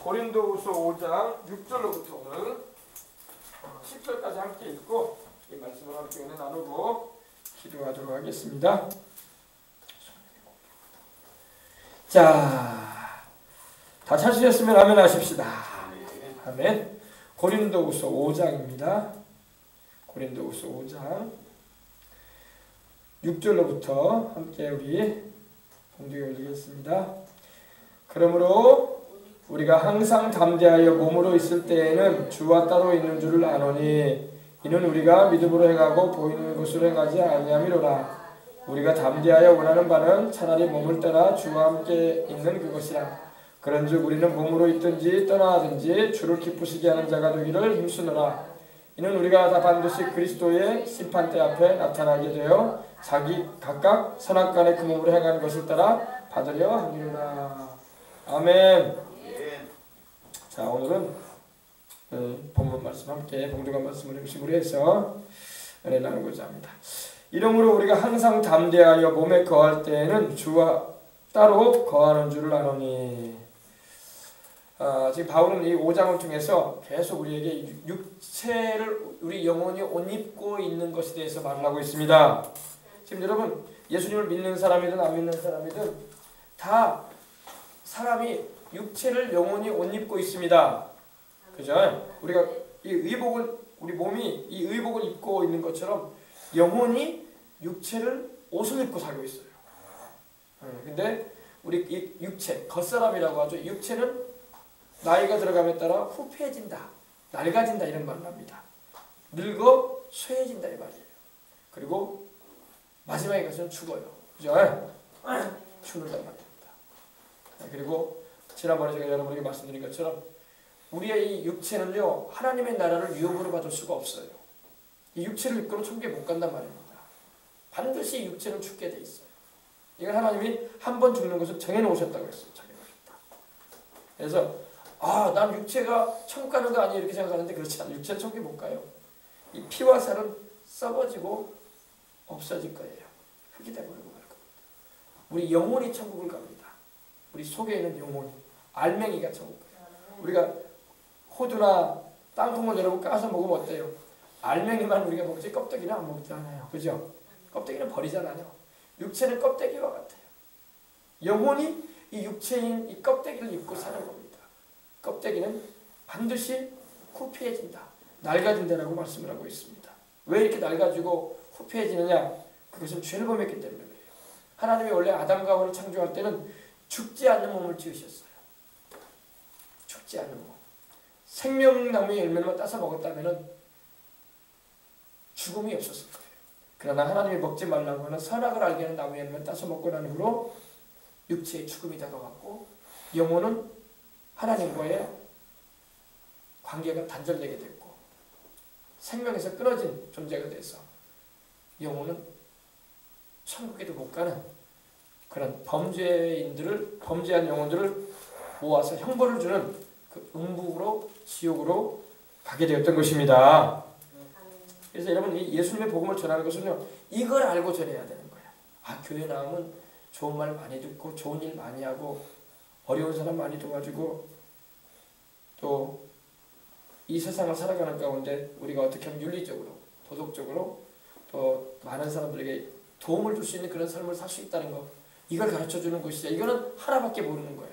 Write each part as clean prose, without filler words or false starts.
고린도후서 5장 6절로부터 오늘 10절까지 함께 읽고 이 말씀을 함께 은혜 나누고 기도하도록 하겠습니다. 자, 다 찾으셨으면 아멘 하십시다. 아멘. 고린도후서 5장입니다. 고린도후서 5장 6절로부터 함께 우리 봉독해 올리겠습니다. 그러므로 우리가 항상 담대하여 몸으로 있을 때에는 주와 따로 있는 줄을 아노니 이는 우리가 믿음으로 행하고 보이는 것으로 행하지 아니함이로라. 우리가 담대하여 원하는 바는 차라리 몸을 떠나 주와 함께 있는 그것이라. 그런즉 우리는 몸으로 있든지 떠나든지 주를 기쁘시게 하는 자가 되기를 힘쓰노라. 이는 우리가 다 반드시 그리스도의 심판대 앞에 나타나게 되어 자기 각각 선악간에 그 몸으로 행하는 것을 따라 받으려 함이로라. 아멘. 자, 오늘은 본문 말씀 함께 봉독한 말씀을 중심으로 해서 은혜 나누고자 합니다. 이러므로 우리가 항상 담대하여 몸에 거할 때에는 주와 따로 거하는 줄을 아노니. 지금 바울은 이 5장을 통해서 계속 우리에게 육체를 우리 영혼이 옷 입고 있는 것에 대해서 말을 하고 있습니다. 지금 여러분 예수님을 믿는 사람이든 안 믿는 사람이든 다 사람이 육체를 영혼이 옷 입고 있습니다. 그죠? 우리가 이 의복을 우리 몸이 이 의복을 입고 있는 것처럼 영혼이 육체를 옷을 입고 살고 있어요. 근데 우리 이 육체, 겉사람이라고 하죠. 육체는 나이가 들어감에 따라 후패해진다, 낡아진다 이런 말을 합니다. 늙어 쇠해진다 이 말이에요. 그리고 마지막에 가서는 죽어요. 그죠? 죽는단 말입니다. 그리고 지난번에 제가 여러분에게 말씀드린 것처럼 우리의 이 육체는요 하나님의 나라를 유업으로 받을 수가 없어요. 이 육체를 입고는 천국에 못 간단 말입니다. 반드시 육체는 죽게 돼 있어요. 이건 하나님이 한 번 죽는 것을 정해놓으셨다고 했어요. 정해놓으셨다. 그래서 난 육체가 천국 가는 거 아니에요 이렇게 생각하는데 그렇지 않아요. 육체는 천국에 못 가요. 이 피와 살은 썩어지고 없어질 거예요. 흙이 되버리고 말 겁니다. 우리 영혼이 천국을 갑니다. 우리 속에 있는 영혼이 알맹이가 천국 가요. 우리가 호두나 땅콩을 여러분 까서 먹으면 어때요? 알맹이만 우리가 먹지 껍데기는 안 먹잖아요. 그죠? 껍데기는 버리잖아요. 육체는 껍데기와 같아요. 영혼이 이 육체인 이 껍데기를 입고 사는 겁니다. 껍데기는 반드시 후피해진다, 낡아진다라고 말씀을 하고 있습니다. 왜 이렇게 낡아지고 후피해지느냐? 그것은 죄를 범했기 때문에 그래요. 하나님이 원래 아담과 하와를 창조할 때는 죽지 않는 몸을 지으셨어요. 죽지 않는 몸. 생명나무의 열매만 따서 먹었다면 죽음이 없었을 거예요. 그러나 하나님이 먹지 말라고 하는 선악을 알게 하는 나무의 열매를 따서 먹고 난 후로 육체의 죽음이 다가왔고 영혼은 하나님과의 관계가 단절되게 됐고 생명에서 끊어진 존재가 돼서 영혼은 천국에도 못 가는 그런 범죄한 영혼들을 모아서 형벌을 주는 그 음부로 지옥으로 가게 되었던 것입니다. 그래서 여러분 이 예수님의 복음을 전하는 것은요 이걸 알고 전해야 되는 거야. 교회 나오면 좋은 말 많이 듣고 좋은 일 많이 하고 어려운 사람 많이 도와주고 또 이 세상을 살아가는 가운데 우리가 어떻게 하면 윤리적으로 도덕적으로 또 많은 사람들에게 도움을 줄 수 있는 그런 삶을 살 수 있다는 거 이걸 가르쳐주는 것이죠. 이거는 하나밖에 모르는 거야.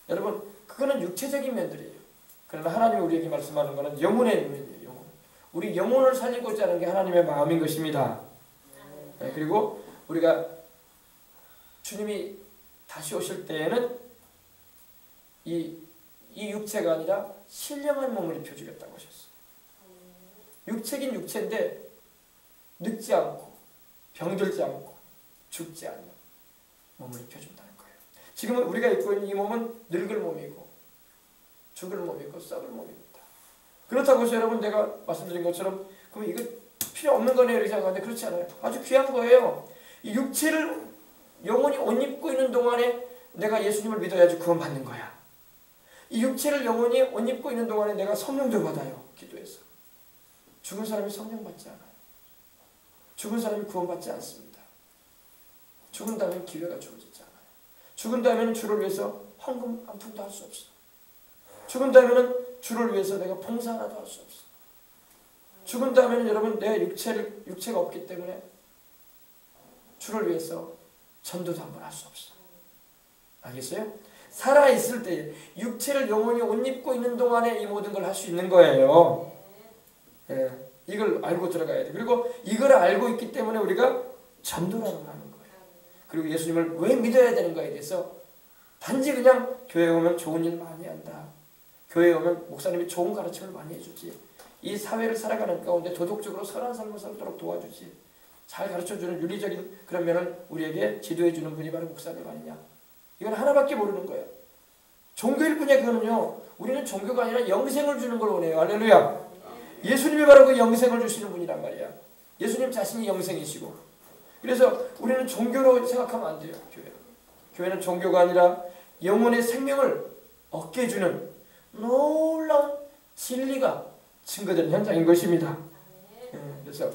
여러분 그거는 육체적인 면들이에요. 그러나 하나님이 우리에게 말씀하는 것은 영혼의 면이에요. 영혼. 우리 영혼을 살리고자 하는 게 하나님의 마음인 것입니다. 그리고 우리가 주님이 다시 오실 때에는 이 육체가 아니라 신령한 몸을 입혀주겠다고 하셨어요. 육체긴 육체인데 늙지 않고 병들지 않고 죽지 않는 몸을 입혀준다는 거예요. 지금은 우리가 입고 있는 이 몸은 늙을 몸이고 죽을 몸이고 썩을 몸입니다. 그렇다고 해서 여러분 내가 말씀드린 것처럼 그럼 이거 필요 없는 거네요 이렇게 생각하는데 그렇지 않아요. 아주 귀한 거예요. 이 육체를 영혼이 옷 입고 있는 동안에 내가 예수님을 믿어야지 구원 받는 거야. 이 육체를 영혼이 옷 입고 있는 동안에 내가 성령도 받아요. 기도해서. 죽은 사람이 성령 받지 않아요. 죽은 사람이 구원받지 않습니다. 죽은 다음에 기회가 주어지지 않아요. 죽은 다음에는 주를 위해서 헌금 한 푼도 할 수 없어요. 죽은 다음에는 주를 위해서 내가 봉사 하나도 할 수 없어. 죽은 다음에는 여러분 내 육체가 없기 때문에 주를 위해서 전도도 한번 할 수 없어. 알겠어요? 살아있을 때 육체를 영원히 옷 입고 있는 동안에 이 모든 걸 할 수 있는 거예요. 예, 이걸 알고 들어가야 돼. 그리고 이걸 알고 있기 때문에 우리가 전도라는 걸 하는 거예요. 그리고 예수님을 왜 믿어야 되는가에 대해서 단지 그냥 교회 오면 좋은 일 많이 한다. 교회 오면 목사님이 좋은 가르침을 많이 해주지. 이 사회를 살아가는 가운데 도덕적으로 선한 삶을 살도록 도와주지. 잘 가르쳐주는 윤리적인 그런 면을 우리에게 지도해주는 분이 바로 목사님 아니냐. 이건 하나밖에 모르는 거예요. 종교일 뿐이야. 그거는요. 우리는 종교가 아니라 영생을 주는 걸 원해요. 할렐루야. 예수님이 바로 그 영생을 주시는 분이란 말이야. 예수님 자신이 영생이시고. 그래서 우리는 종교로 생각하면 안 돼요. 교회는 종교가 아니라 영혼의 생명을 얻게 해주는 놀라운 진리가 증거되는 현장인 것입니다. 그래서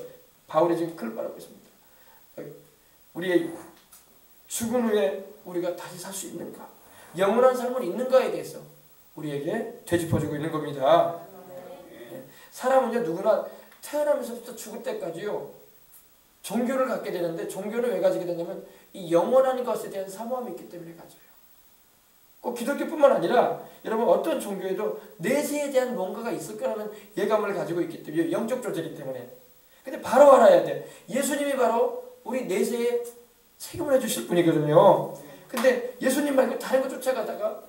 바울이 지금 글을 말하고 있습니다. 우리의 죽은 후에 우리가 다시 살 수 있는가? 영원한 삶은 있는가에 대해서 우리에게 되짚어주고 있는 겁니다. 사람은요, 누구나 태어나면서부터 죽을 때까지요, 종교를 갖게 되는데, 종교를 왜 가지게 되냐면 이 영원한 것에 대한 사모함이 있기 때문에 가져요. 꼭 기독교뿐만 아니라 여러분 어떤 종교에도 내세에 대한 뭔가가 있을 거라는 예감을 가지고 있기 때문에, 영적 조절이기 때문에. 근데 바로 알아야 돼. 예수님이 바로 우리 내세에 책임을 해주실 분이거든요. 근데 예수님 말고 다른 거 쫓아가다가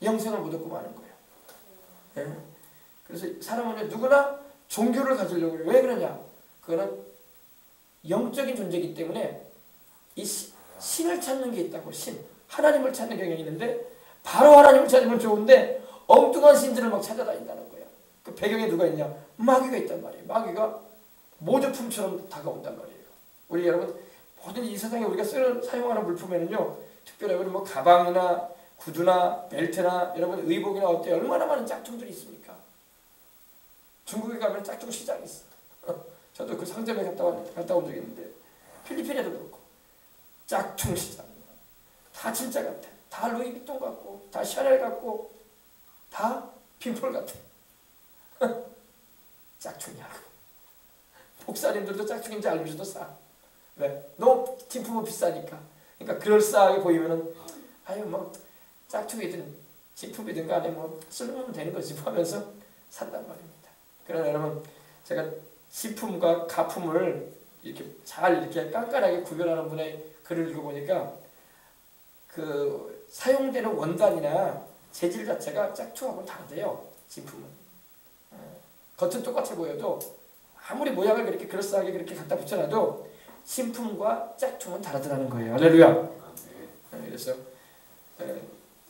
영생을 못 얻고 마는 거예요. 네? 그래서 사람은 누구나 종교를 가지려고 해요. 왜 그러냐? 그거는 영적인 존재이기 때문에 이 신을 찾는 게 있다고. 하나님을 찾는 경향이 있는데, 바로 하나님을 찾으면 좋은데 엉뚱한 신들을 막 찾아다닌다는 거예요. 그 배경에 누가 있냐? 마귀가 있단 말이에요. 마귀가 모조품처럼 다가온단 말이에요. 우리 여러분 모든 이 세상에 우리가 사용하는 물품에는요, 특별히 우리 뭐 가방이나 구두나 벨트나 여러분 의복이나 어때요? 얼마나 많은 짝퉁들이 있습니까? 중국에 가면 짝퉁 시장이 있어. 저도 그 상점에 갔다 온 적이 있는데, 필리핀에도 그렇고 짝퉁 시장. 다 진짜 같아. 다 루이비통 같고, 다 샤넬 같고, 다 핑폴 같아. 짝퉁이야. 목사님들도 짝퉁인지 알면서도 사. 왜? 너무 진품은 비싸니까. 그러니까 그럴싸하게 보이면은 아유 뭐 짝퉁이든 진품이든 간에 뭐 쓰면 되는 거지 하면서 산단 말입니다. 그러나 여러분, 제가 진품과 가품을 이렇게 잘 이렇게 깐깐하게 구별하는 분의 글을 읽어보니까 그 사용되는 원단이나 재질 자체가 짝퉁하고는 다르대요. 진품은. 겉은 똑같아 보여도 아무리 모양을 그렇게 그럴싸하게 그렇게 갖다 붙여놔도 신품과 짝퉁은 다르더라는 거예요. 할렐루야. 그래서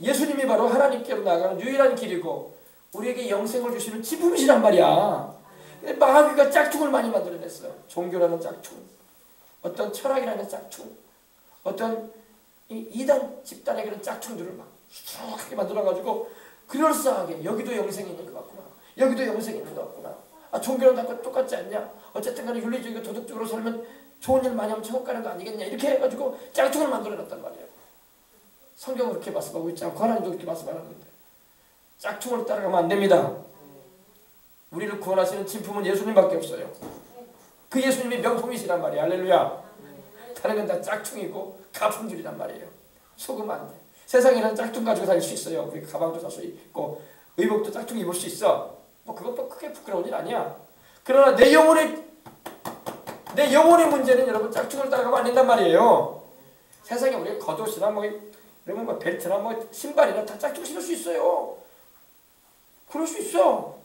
예수님이 바로 하나님께로 나아가는 유일한 길이고 우리에게 영생을 주시는 진품이시란 말이야. 근데 마귀가 짝퉁을 많이 만들어냈어요. 종교라는 짝퉁, 어떤 철학이라는 짝퉁, 어떤 이단 집단의 그런 짝퉁들을 막 수하게 만들어가지고 그럴싸하게 여기도 영생이 있는 것 같구나, 여기도 영생이 있는 것 같구나, 아 종교는 다 똑같지 않냐, 어쨌든 간에 윤리적이고 도덕적으로 살면 좋은 일 많이 하면 천국 가는 거 아니겠냐, 이렇게 해가지고 짝퉁을 만들어놨단 말이에요. 성경은 그렇게 말씀하고 있지 않고 하나님도 그렇게 말씀하는데 짝퉁을 따라가면 안 됩니다. 우리를 구원하시는 진품은 예수님밖에 없어요. 그 예수님이 명품이시란 말이에요. 할렐루야. 다른 건 다 짝퉁이고 가품들이란 말이에요. 속으면 안 돼. 세상에는 짝퉁 가지고 다닐 수 있어요. 우리 가방도 살 수 있고 의복도 짝퉁 입을 수 있어. 뭐 그것도 크게 부끄러운 일 아니야. 그러나 내 영혼의 문제는 여러분 짝퉁을 따라가면 안 된단 말이에요. 세상에 우리가 겉옷이나 뭐 이런 뭐 벨트나 뭐 신발이나 다 짝퉁 신을 수 있어요. 그럴 수 있어.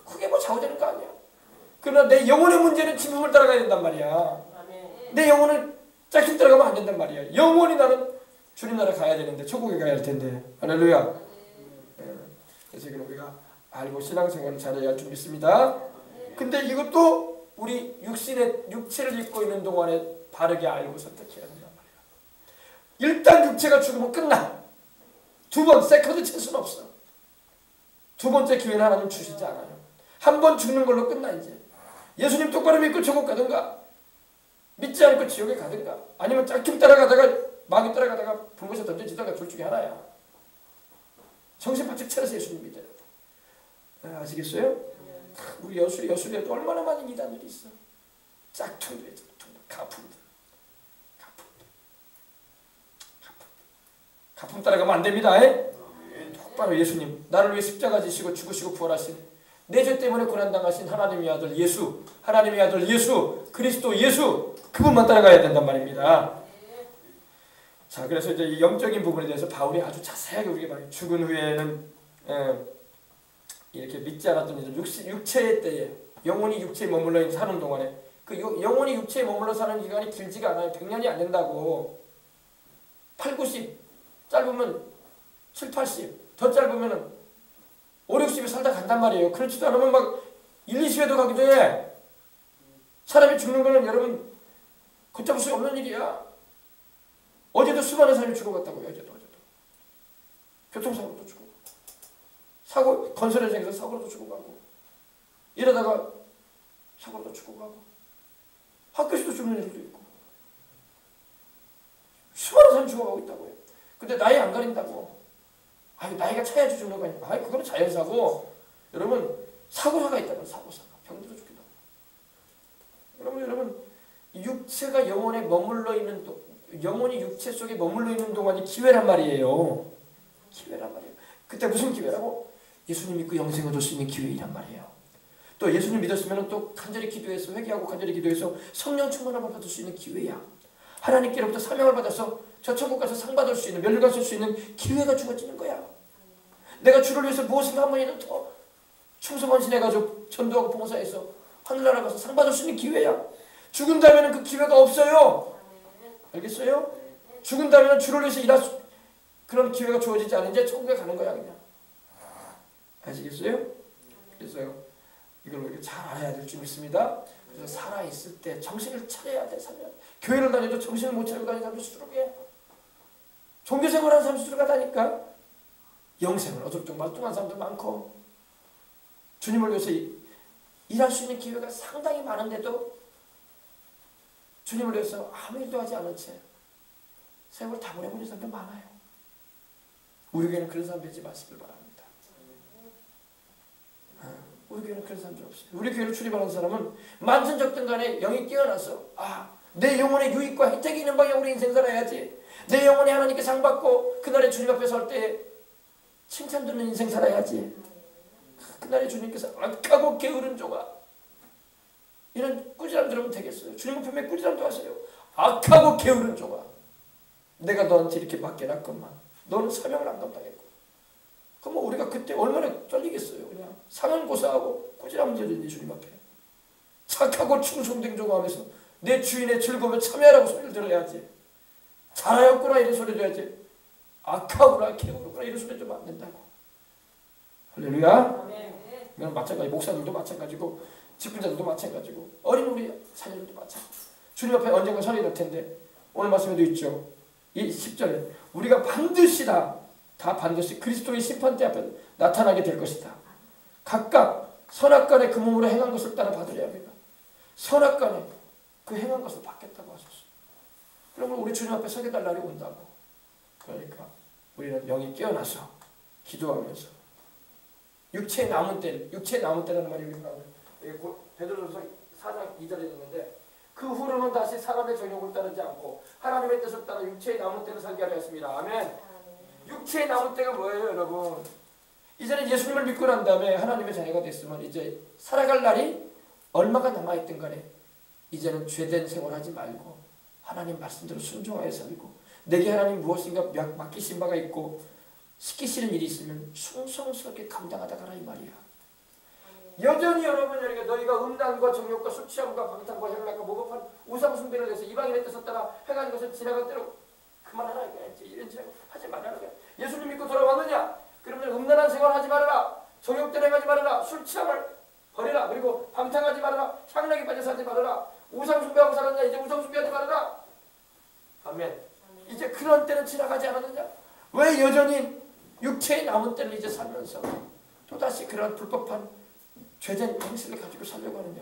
그게 뭐 좌우되는 거 아니야. 그러나 내 영혼의 문제는 진품을 따라가야 된단 말이야. 내 영혼은 짝퉁 따라가면 안 된단 말이야. 영원히 나는 주님 나라 가야 되는데, 천국에 가야 할 텐데. 할렐루야. 그래서 이걸 우리가 알고 신앙생활을 잘해야 할 줄 믿습니다. 근데 이것도 우리 육체를 입고 있는 동안에 바르게 알고 선택해야 된단 말이야. 일단 육체가 죽으면 끝나. 두 번 세컨드 찬스는 없어. 두 번째 기회는 하나님 주시지 않아요. 한 번 죽는 걸로 끝나. 이제 예수님 똑바로 믿고 천국 가든가, 믿지 않고 지옥에 가든가, 아니면 짝퉁 따라가다가 마귀 따라가다가 불못에 던져지다가 둘 중에 하나야. 정신 바짝 차려서 예수님 믿어야 돼. 아시겠어요? 우리 여수에도 얼마나 많은 이단들이 있어. 짝퉁들, 가품들. 가품 따라가면 안 됩니다. 똑바로 예수님, 나를 위해 십자가 지시고 죽으시고 부활하신 내 죄 때문에 고난당하신 하나님의 아들 예수, 하나님의 아들 예수, 그리스도 예수, 그분만 따라가야 된단 말입니다. 자, 그래서 이제 이 영적인 부분에 대해서 바울이 아주 자세하게 우리에게 말해요. 죽은 후에는 이렇게 믿지 않았던 이들 육체의 때에 영혼이 육체에 머물러 사는 동안에 그 영혼이 육체에 머물러 사는 기간이 길지가 않아요. 100년이 안 된다고. 8, 90, 짧으면 7, 80, 더 짧으면 5, 60이 살다 간단 말이에요. 그렇지도 않으면 막 1, 20에도 가기도 해. 사람이 죽는 거는 여러분 걷잡을 수 없는 일이야. 어제도 수많은 사람이 죽어갔다고요. 어제도. 교통사고도 죽어가고, 사고 건설 현장에서 사고로도 죽어가고, 이러다가 사고로도 죽어가고, 학교에서도 죽는 일도 있고, 수많은 사람이 죽어가고 있다고요. 근데 나이 안 가린다고. 나이가 차야지 죽는 거 아니야. 그거는 자연사고. 여러분 사고사가 있다면 사고사가 병들어 죽기도 하고. 여러분 육체가 영혼에 머물러 있는 영혼이 육체 속에 머물러 있는 동안이 기회란 말이에요. 기회란 말이에요. 그때 무슨 기회라고? 예수님 믿고 영생 얻을 수 있는 기회이란 말이에요. 또 예수님 믿었으면 또 간절히 기도해서 회개하고 간절히 기도해서 성령 충만함을 받을 수 있는 기회야. 하나님께로부터 사명을 받아서 저 천국 가서 상 받을 수 있는, 멸류관 쓸 수 있는 기회가 주어지는 거야. 내가 주를 위해서 무엇인가 한 번이라도 더 충성헌신해가지고 전도하고 봉사해서 하늘나라 가서 상 받을 수 있는 기회야. 죽은 다음에는 그 기회가 없어요. 알겠어요? 죽은 다음에는 주를 위해서 일할 그런 기회가 주어지지 않은 이제 천국에 가는 거야 그냥. 아시겠어요? 그래서 이걸 우리가 잘 알아야 될 줄 믿습니다. 그래서 살아있을 때 정신을 차려야 돼. 교회를 다녀도 정신을 못 차리고 다니는 사람도 수두룩해. 종교생활하는 사람 수두룩하다니까. 영생을 얻을 줄 말뚱한 사람도 많고, 주님을 위해서 일할 수 있는 기회가 상당히 많은데도 주님을 위해서 아무 일도 하지 않은 채 세월을 다 보내버리는 사람도 많아요. 우리 교회는 그런 사람 되지 마시길 바랍니다. 우리 교회는 그런 사람들 없어요. 우리 교회를 출입하는 사람은 만천적든 간에 영이 깨어나서 내 영혼의 유익과 혜택이 있는 방향으로 인생 살아야지. 내 영혼이 하나님께 상 받고 그날에 주님 앞에 설 때 칭찬 듣는 인생 살아야지. 그날에 주님께서 악하고 게으른 종아, 이런 꾸지람 들으면 되겠어요? 주님 앞에 왜 꾸지람도 하세요? 악하고 게으른 종아, 내가 너한테 이렇게 맡겨놨건만 너는 사명을 안 감당했고. 그럼 우리가 그때 얼마나 떨리겠어요. 그냥 상은 고사하고 꾸지람 들으니 주님 앞에 착하고 충성된 종아 하면서 내 주인의 즐거움에 참여하라고 소리를 들어야지. 잘하였구나 이런 소리 들어야지. 악하구나 게으르구나 이런 소리 좀 안 된다고. 할렐루야. 이건 마찬가지. 목사들도 마찬가지고 직분자들도 마찬가지고 어린 우리 자녀들도 마찬가지. 주님 앞에 언젠가 서게 될 텐데 오늘 말씀에도 있죠. 이 10절에 우리가 반드시 다 반드시 그리스도의 심판대 앞에 나타나게 될 것이다. 각각 선악간에 그 몸으로 행한 것을 따라 받으려 합니다. 선악간에 그 행한 것을 받겠다고 하셨어요. 그러면 우리 주님 앞에 서게 될 날이 온다고. 그러니까 우리는 영이 깨어나서 기도하면서 육체의 남은 때라는 말이 베드로전서 4장 2절에 있는데, 그 후로는 다시 사람의 정욕을 따르지 않고 하나님의 뜻을 따라 육체의 남은 때를 살게 하려 했습니다. 아멘. 육체의 남은 때가 뭐예요, 여러분? 이제는 예수님을 믿고 난 다음에 하나님의 자녀가 됐으면 이제 살아갈 날이 얼마가 남아있든 간에 이제는 죄된 생활하지 말고 하나님 말씀대로 순종하여 살고, 내게 하나님 무엇인가 맡기신 바가 있고 시키시는 일이 있으면 충성스럽게 감당하다 가라 이 말이야. 여전히 여러분 너희가 음란과 정욕과 술 취함과 방탕과 혈락과 모범한 우상 숭배를 해서 이방인의 뜻을 따라 행하는 것을 지나간 대로 그만하라 이거야지. 이런 짓 하지 말아라. 예수님 믿고 돌아왔느냐? 그러면 음란한 생활 하지 말아라. 정욕대로 행하지 말아라. 술 취함을 버리라. 그리고 방탕하지 말아라. 향락에 빠져서 하지 말아라. 우상 숭배하고 살았냐? 이제 우상 숭배하지 말아라. 아멘. 이제 그런 때는 지나가지 않았느냐? 왜 여전히 육체의 남은 때를 이제 살면서 또다시 그런 불법한 죄된 행실을 가지고 살려고 하느냐?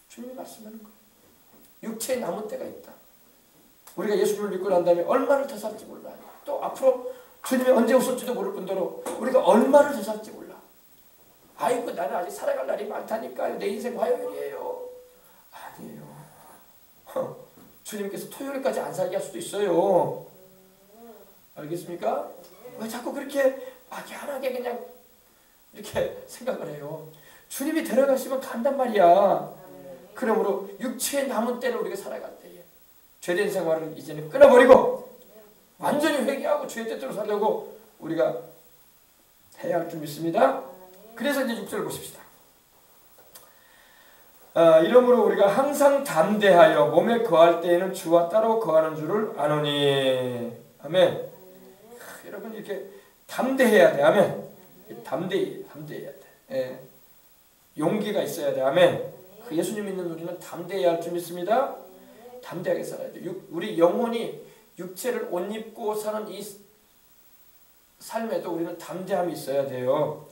주님이 말씀하는 거예요. 육체의 남은 때가 있다. 우리가 예수님을 믿고 난 다음에 얼마를 더 살지 몰라요. 또 앞으로 주님이 언제 오실지도 모를 뿐더러 우리가 얼마를 더 살지 몰라. 아이고 나는 아직 살아갈 날이 많다니까요. 내 인생 화요일이에요. 아니에요. 주님께서 토요일까지 안 살게 할 수도 있어요. 알겠습니까? 왜 자꾸 그렇게 막연하게 그냥 이렇게 생각을 해요. 주님이 데려가시면 간단 말이야. 그러므로 육체의 남은 때를 우리가 살아갈 때에 죄된 생활을 이제는 끊어버리고 완전히 회개하고 주의 뜻대로 살려고 우리가 해야 할 줄 믿습니다. 그래서 이제 6절을 보십시다. 이러므로 우리가 항상 담대하여 몸에 거할 때에는 주와 따로 거하는 줄을 아노니. 아멘. 여러분 이렇게 담대해야 돼. 아멘. 담대해야 돼. 예. 용기가 있어야 돼. 아멘. 예수님 믿는 우리는 담대해야 할 줄 믿습니다. 담대하게 살아야 돼. 우리 영혼이 육체를 옷 입고 사는 이 삶에도 우리는 담대함이 있어야 돼요.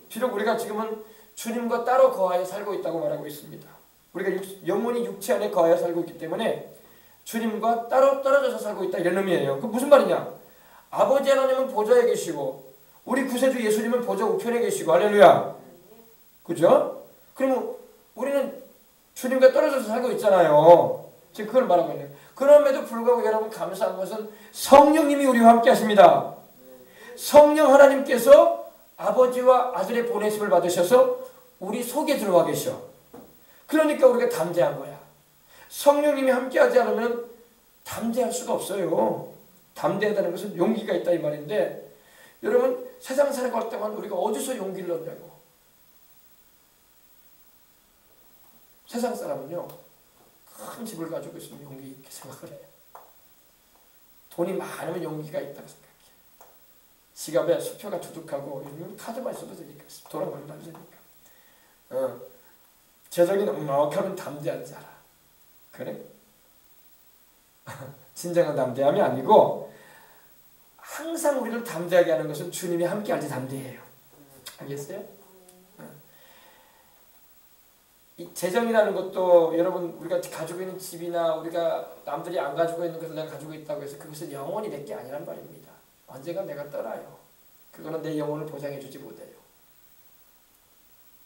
비록 우리가 지금은 주님과 따로 거하여 살고 있다고 말하고 있습니다. 우리가 영혼이 육체 안에 거하여 살고 있기 때문에 주님과 따로 떨어져서 살고 있다 이런 의미예요. 그 무슨 말이냐? 아버지 하나님은 보좌에 계시고 우리 구세주 예수님은 보좌 우편에 계시고 할렐루야. 그죠? 그러면 우리는 주님과 떨어져서 살고 있잖아요. 지금 그걸 말하고 있네요. 그럼에도 불구하고 여러분 감사한 것은 성령님이 우리와 함께 하십니다. 성령 하나님께서 아버지와 아들의 보내심을 받으셔서 우리 속에 들어와 계셔. 그러니까 우리가 담대한 거야. 성령님이 함께하지 않으면 담대할 수가 없어요. 담대하다는 것은 용기가 있다 이 말인데 여러분 세상 살아갈 때만 우리가 어디서 용기를 얻냐고. 세상 사람은요 큰 집을 가지고 있으면 용기 있게 생각을 해요. 돈이 많으면 용기가 있다고 생각해. 지갑에 수표가 두둑하고 요즘 카드만 있어도 되니까 돈을 벌면 안 되니까. 재정이 넉넉하면 담대한 자라. 그래? 진정한 담대함이 아니고 항상 우리를 담대하게 하는 것은 주님이 함께할 때 담대해요. 알겠어요? 이 재정이라는 것도 여러분 우리가 가지고 있는 집이나 우리가 남들이 안 가지고 있는 것을 내가 가지고 있다고 해서 그것은 영원히 내 게 아니란 말입니다. 언젠가 내가 떠나요. 그거는 내 영혼을 보장해 주지 못해요.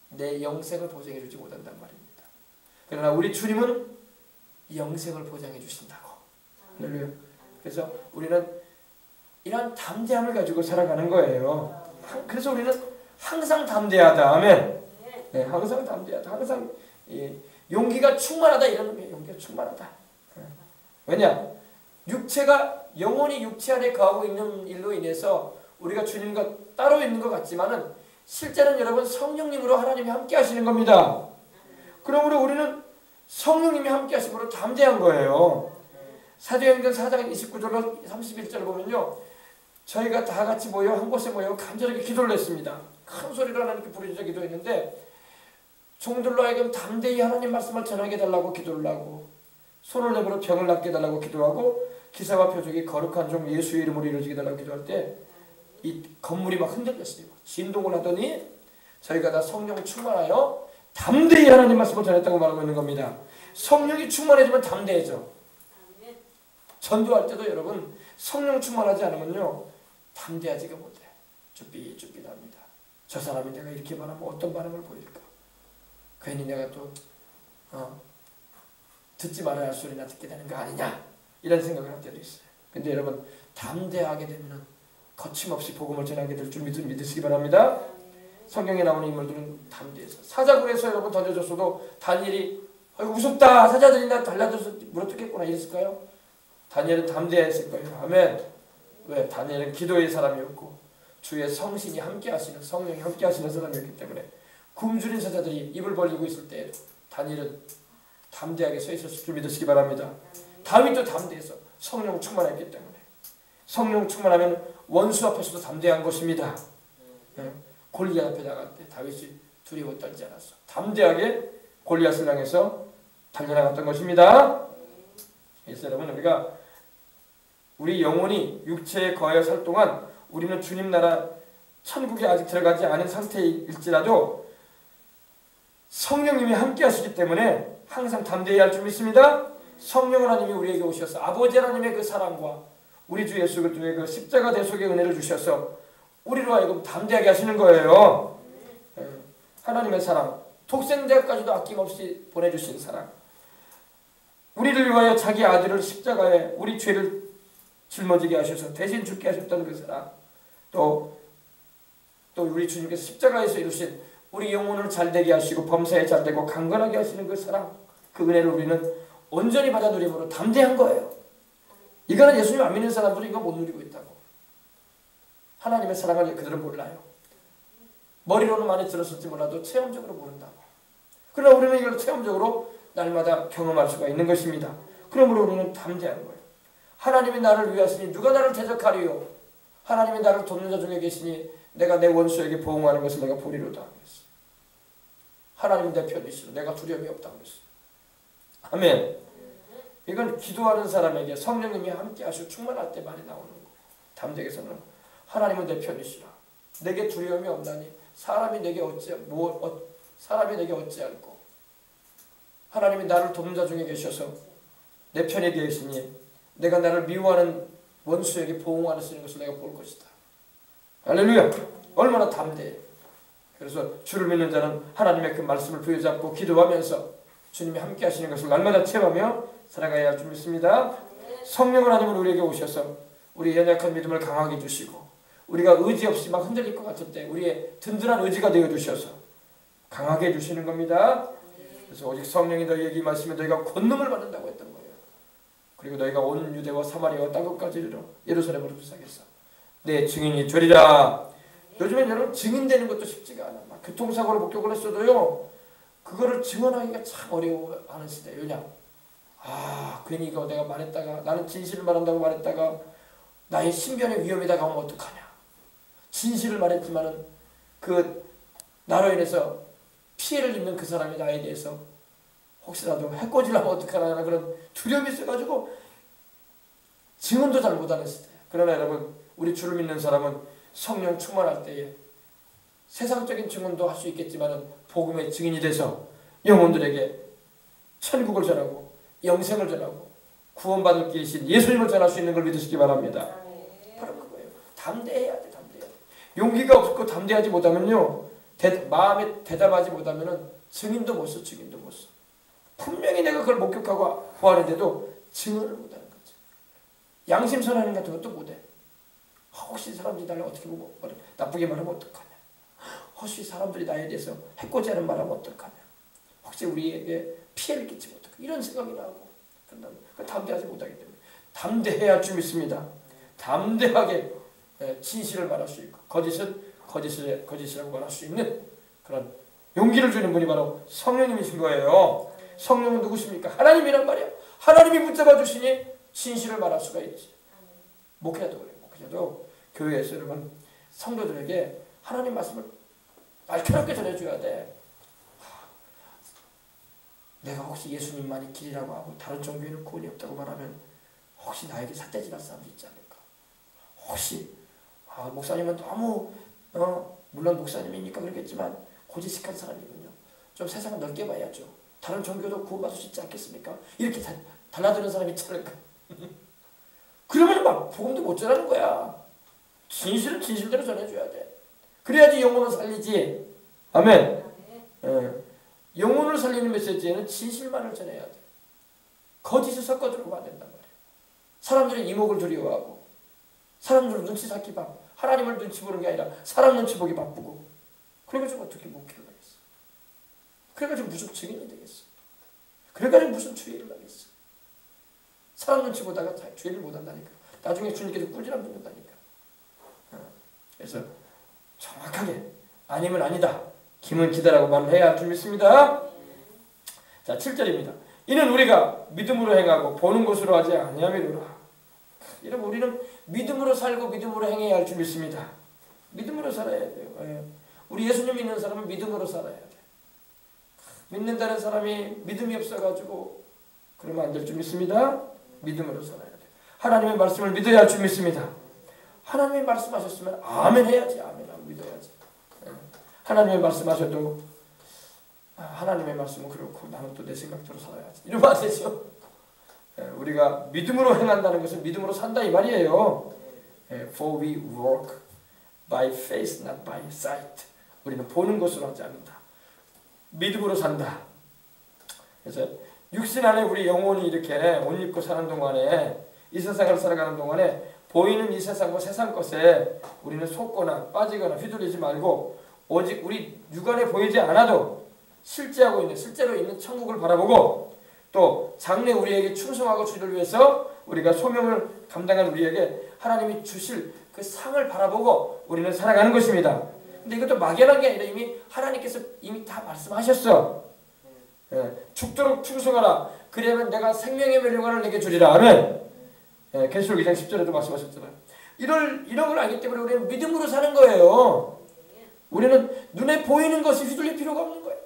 내 영생을 보장해 주지 못한단 말입니다. 그러나 우리 주님은 영생을 보장해 주신다고. 그래서 우리는 이런 담대함을 가지고 살아가는 거예요. 그래서 우리는 항상 담대하다. 아멘. 네, 항상 담대하다. 항상 용기가 충만하다. 이런 의미예요. 용기가 충만하다. 왜냐? 육체가 영혼이 육체 안에 거하고 있는 일로 인해서 우리가 주님과 따로 있는 것 같지만은 실제는 여러분 성령님으로 하나님이 함께 하시는 겁니다. 그러므로 우리는 성령님이 함께 하심으로 담대한 거예요. 사도행전 4장 29절로 31절 보면요. 저희가 다 같이 모여 한 곳에 모여 간절하게 기도를 했습니다. 큰 소리로 하나님께 부르짖어 기도했는데 종들로 하여금 담대히 하나님 말씀을 전하게 해달라고 기도를 하고 손을 내밀어 병을 낫게 해달라고 기도하고 기사와 표적이 거룩한 종 예수의 이름으로 이루어지게 해달라고 기도할 때 이 건물이 막 흔들렸어요. 진동을 하더니 저희가 다 성령 충만하여 담대히 하나님 말씀을 전했다고 말하고 있는 겁니다. 성령이 충만해지면 담대해져. 전도할 때도 여러분 성령 충만하지 않으면요 담대하지가 못해. 쭈삣쭈삣합니다. 저 사람이 내가 이렇게 말하면 어떤 반응을 보일까? 괜히 내가 또 듣지 말아야 할 소리나 듣게 되는 거 아니냐 이런 생각을 할 때도 있어요. 근데 여러분 담대하게 되면 거침없이 복음을 전하게 될 줄 믿으시기 바랍니다. 성경에 나오는 인물들은 담대해서 사자굴에서 여러분 던져줬어도 다니엘이 아이고 무섭다 사자들이 나 달라져서 물어뜯겠구나 이랬을까요? 다니엘은 담대했을 거예요. 아멘. 왜? 다니엘은 기도의 사람이었고 주의 성신이 함께 하시는 성령이 함께 하시는 사람이었기 때문에 굶주린 사자들이 입을 벌리고 있을 때 다니엘은 담대하게 서 있었을 줄 믿으시기 바랍니다. 다윗도 담대해서 성령 충만했기 때문에 성령 충만하면 원수 앞에서도 담대한 것입니다. 골리앗 앞에 나갈 때 다윗이 두려워 떨지 않았어. 담대하게 골리앗을 향해서 달려나갔던 것입니다. 그래서 여러분 우리가 우리 영혼이 육체에 거하여 살 동안 우리는 주님 나라 천국에 아직 들어가지 않은 상태일지라도 성령님이 함께 하시기 때문에 항상 담대해야 할 줄 믿습니다. 성령 하나님이 우리에게 오셔서 아버지 하나님의 그 사랑과 우리 주 예수 그리스도의 그 십자가 대속의 은혜를 주셔서 우리로 하여금 담대하게 하시는 거예요. 하나님의 사랑, 독생자까지도 아낌없이 보내주신 사랑, 우리를 위하여 자기 아들을 십자가에 우리 죄를 짊어지게 하셔서 대신 죽게 하셨던 그 사랑, 또 우리 주님께서 십자가에서 이루신 우리 영혼을 잘되게 하시고 범사에 잘되고 강건하게 하시는 그 사랑, 그 은혜를 우리는 온전히 받아 누림으로 담대한 거예요. 이거는 예수님 안 믿는 사람들은 이거 못 누리고 있다고. 하나님의 사랑을 그들은 몰라요. 머리로는 많이 들었을지 몰라도 체험적으로 모른다고. 그러나 우리는 이걸 체험적으로 날마다 경험할 수가 있는 것입니다. 그러므로 우리는 담대한 거예요. 하나님이 나를 위하시니 누가 나를 대적하리요. 하나님이 나를 돕는 자 중에 계시니 내가 내 원수에게 보응하는 것을 내가 보리로다 하겠어. 하나님은 내 편이시로 내가 두려움이 없다고 했어. 아멘. 이건 기도하는 사람에게 성령님이 함께 하시고 충만할 때 많이 나오는 거. 담대에서는 하나님은 내 편이시라. 내게 두려움이 없나니 사람이 내게 어찌할꼬. 하나님이 나를 돕는 자 중에 계셔서 내 편에 계시니 내가 나를 미워하는 원수에게 보응하는 것을 내가 볼 것이다. 할렐루야. 얼마나 담대해. 그래서 주를 믿는 자는 하나님의 그 말씀을 부여잡고 기도하면서 주님이 함께 하시는 것을 날마다 체험하며 살아가야 할 줄 믿습니다. 성령 하나님은 우리에게 오셔서 우리 연약한 믿음을 강하게 해주시고 우리가 의지 없이 막 흔들릴 것 같을 때 우리의 든든한 의지가 되어주셔서 강하게 해주시는 겁니다. 그래서 오직 성령이 너희에게 임하시면 너희가 권능을 받는다고 했던 거예요. 그리고 너희가 온 유대와 사마리아와 땅 끝까지 이르러 예루살렘으로 도착했어. 내 증인이 되리라. 요즘엔 여러분 증인되는 것도 쉽지가 않아. 막 교통사고를 목격을 했어도요, 그거를 증언하기가 참 어려워하는 시대예요. 왜냐? 괜히 이거 내가 말했다가 나는 진실을 말한다고 말했다가 나의 신변의 위험이 다가오면 어떡하냐. 진실을 말했지만은 그 나로 인해서 피해를 입는 그 사람이 나에 대해서 혹시라도 해코지를 하면 어떡하나 그런 두려움이 있어가지고 증언도 잘 못하는 시대예요. 그러나 여러분, 우리 주를 믿는 사람은 성령 충만할 때에 세상적인 증언도 할 수 있겠지만은 복음의 증인이 돼서 영혼들에게 천국을 전하고 영생을 전하고 구원받을 길이신 예수님을 전할 수 있는 걸 믿으시기 바랍니다. 바로 그거예요. 담대해야 돼. 담대해야 돼. 용기가 없고 담대하지 못하면요, 마음에 대답하지 못하면은 증인도 못 써. 증인도 못 써. 분명히 내가 그걸 목격하고 보았는데도 증언을 못하는 거지. 양심선언 같은 것도 못해. 혹시 사람들이 나를 어떻게 보고 나쁘게 말하면 어떡하냐. 혹시 사람들이 나에 대해서 해코지하는 말하면 어떡하냐. 혹시 우리에게 피해를 끼치면 어떡하냐. 이런 생각이 나고 담대하지 못하기 때문에 담대해야 할 줄 믿습니다. 담대하게 진실을 말할 수 있고 거짓은 거짓이라고 말할 수 있는 그런 용기를 주는 분이 바로 성령님이신 거예요. 성령은 누구십니까? 하나님이란 말이야. 하나님이 붙잡아 주시니 진실을 말할 수가 있지. 목회자도 그래요. 목회자도 교회에서 여러분 성도들에게 하나님 말씀을 날카롭게 전해줘야 돼. 내가 혹시 예수님만이 길이라고 하고 다른 종교에는 구원이 없다고 말하면 혹시 나에게 삿대질할 사람도 있지 않을까? 혹시 목사님은 너무 물론 목사님이니까 그러겠지만 고지식한 사람이군요. 좀 세상을 넓게 봐야죠. 다른 종교도 구원받을 수 있지 않겠습니까? 이렇게 달라드는 사람이 있지 않을까? 그러면 막 복음도 못 전하는 거야. 진실은 진실대로 전해줘야 돼. 그래야지 영혼을 살리지. 아멘. 영혼을 살리는 메시지에는 진실만을 전해야 돼. 거짓을 섞어주면 안 된단 말이야. 사람들이 이목을 두려워하고 사람들을 눈치 찾기 바빠. 하나님을 눈치 보는 게 아니라 사람 눈치 보기 바쁘고. 그래가지고 어떻게 목회를 하겠어? 그래가지고 무슨 증인이 되겠어? 그래가지고 무슨 주의를 하겠어? 사람 눈치 보다가 주의를 못한다니까. 나중에 주님께서 꾸지람 듣는다니까. 그래서 정확하게 아니면 아니다, 기면 기다라고 말을 해야 할 줄 믿습니다. 자, 7절입니다. 이는 우리가 믿음으로 행하고 보는 것으로 하지 아니함이로라. 이러면 우리는 믿음으로 살고 믿음으로 행해야 할 줄 믿습니다. 믿음으로 살아야 돼요. 우리 예수님 믿는 사람은 믿음으로 살아야 돼. 믿는다는 사람이 믿음이 없어가지고 그러면 안 될 줄 믿습니다. 믿음으로 살아야 돼. 하나님의 말씀을 믿어야 할 줄 믿습니다. 하나님이 말씀하셨으면 아멘 해야지. 아멘하고 믿어야지. 하나님의 말씀하셔도 하나님의 말씀은 그렇고 나는 또 내 생각대로 살아야지. 이러면 안 되죠. 우리가 믿음으로 행한다는 것은 믿음으로 산다 이 말이에요. For we walk by faith, not by sight. 우리는 보는 것으로 하지 않는다. 믿음으로 산다. 그래서 육신 안에 우리 영혼이 이렇게 옷 입고 사는 동안에, 이 세상을 살아가는 동안에 보이는 이 세상과 세상 것에 우리는 속거나 빠지거나 휘둘리지 말고, 오직 우리 육안에 보이지 않아도 실제로 있는 천국을 바라보고, 또 장래 우리에게 충성하고 주를 위해서 우리가 소명을 감당한 우리에게 하나님이 주실 그 상을 바라보고 우리는 살아가는 것입니다. 근데 이것도 막연한 게 아니라 이미 하나님께서 이미 다 말씀하셨어. 죽도록 충성하라. 그러면 내가 생명의 멸류관을 내게 주리라. 아멘. 계시록 2장 10절에도 말씀하셨잖아요. 이런 걸 알기 때문에 우리는 믿음으로 사는 거예요. 우리는 눈에 보이는 것이 휘둘릴 필요가 없는 거예요.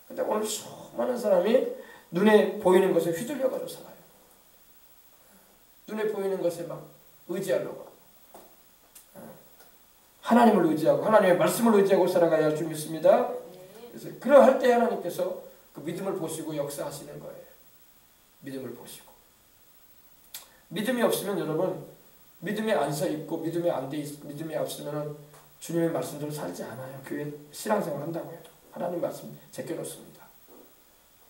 근데 오늘 수많은 사람이 눈에 보이는 것에 휘둘려가지고 살아요. 눈에 보이는 것에 막 의지하려고. 하나님을 의지하고 하나님의 말씀을 의지하고 살아가야 할 줄 믿습니다. 그래서 그러할 때 하나님께서 그 믿음을 보시고 역사하시는 거예요. 믿음을 보시고. 믿음이 없으면 여러분, 믿음이 안 서 있고 믿음이 없으면 주님의 말씀대로 살지 않아요. 교회 신앙생활 한다고 해도 하나님 말씀 제껴놓습니다.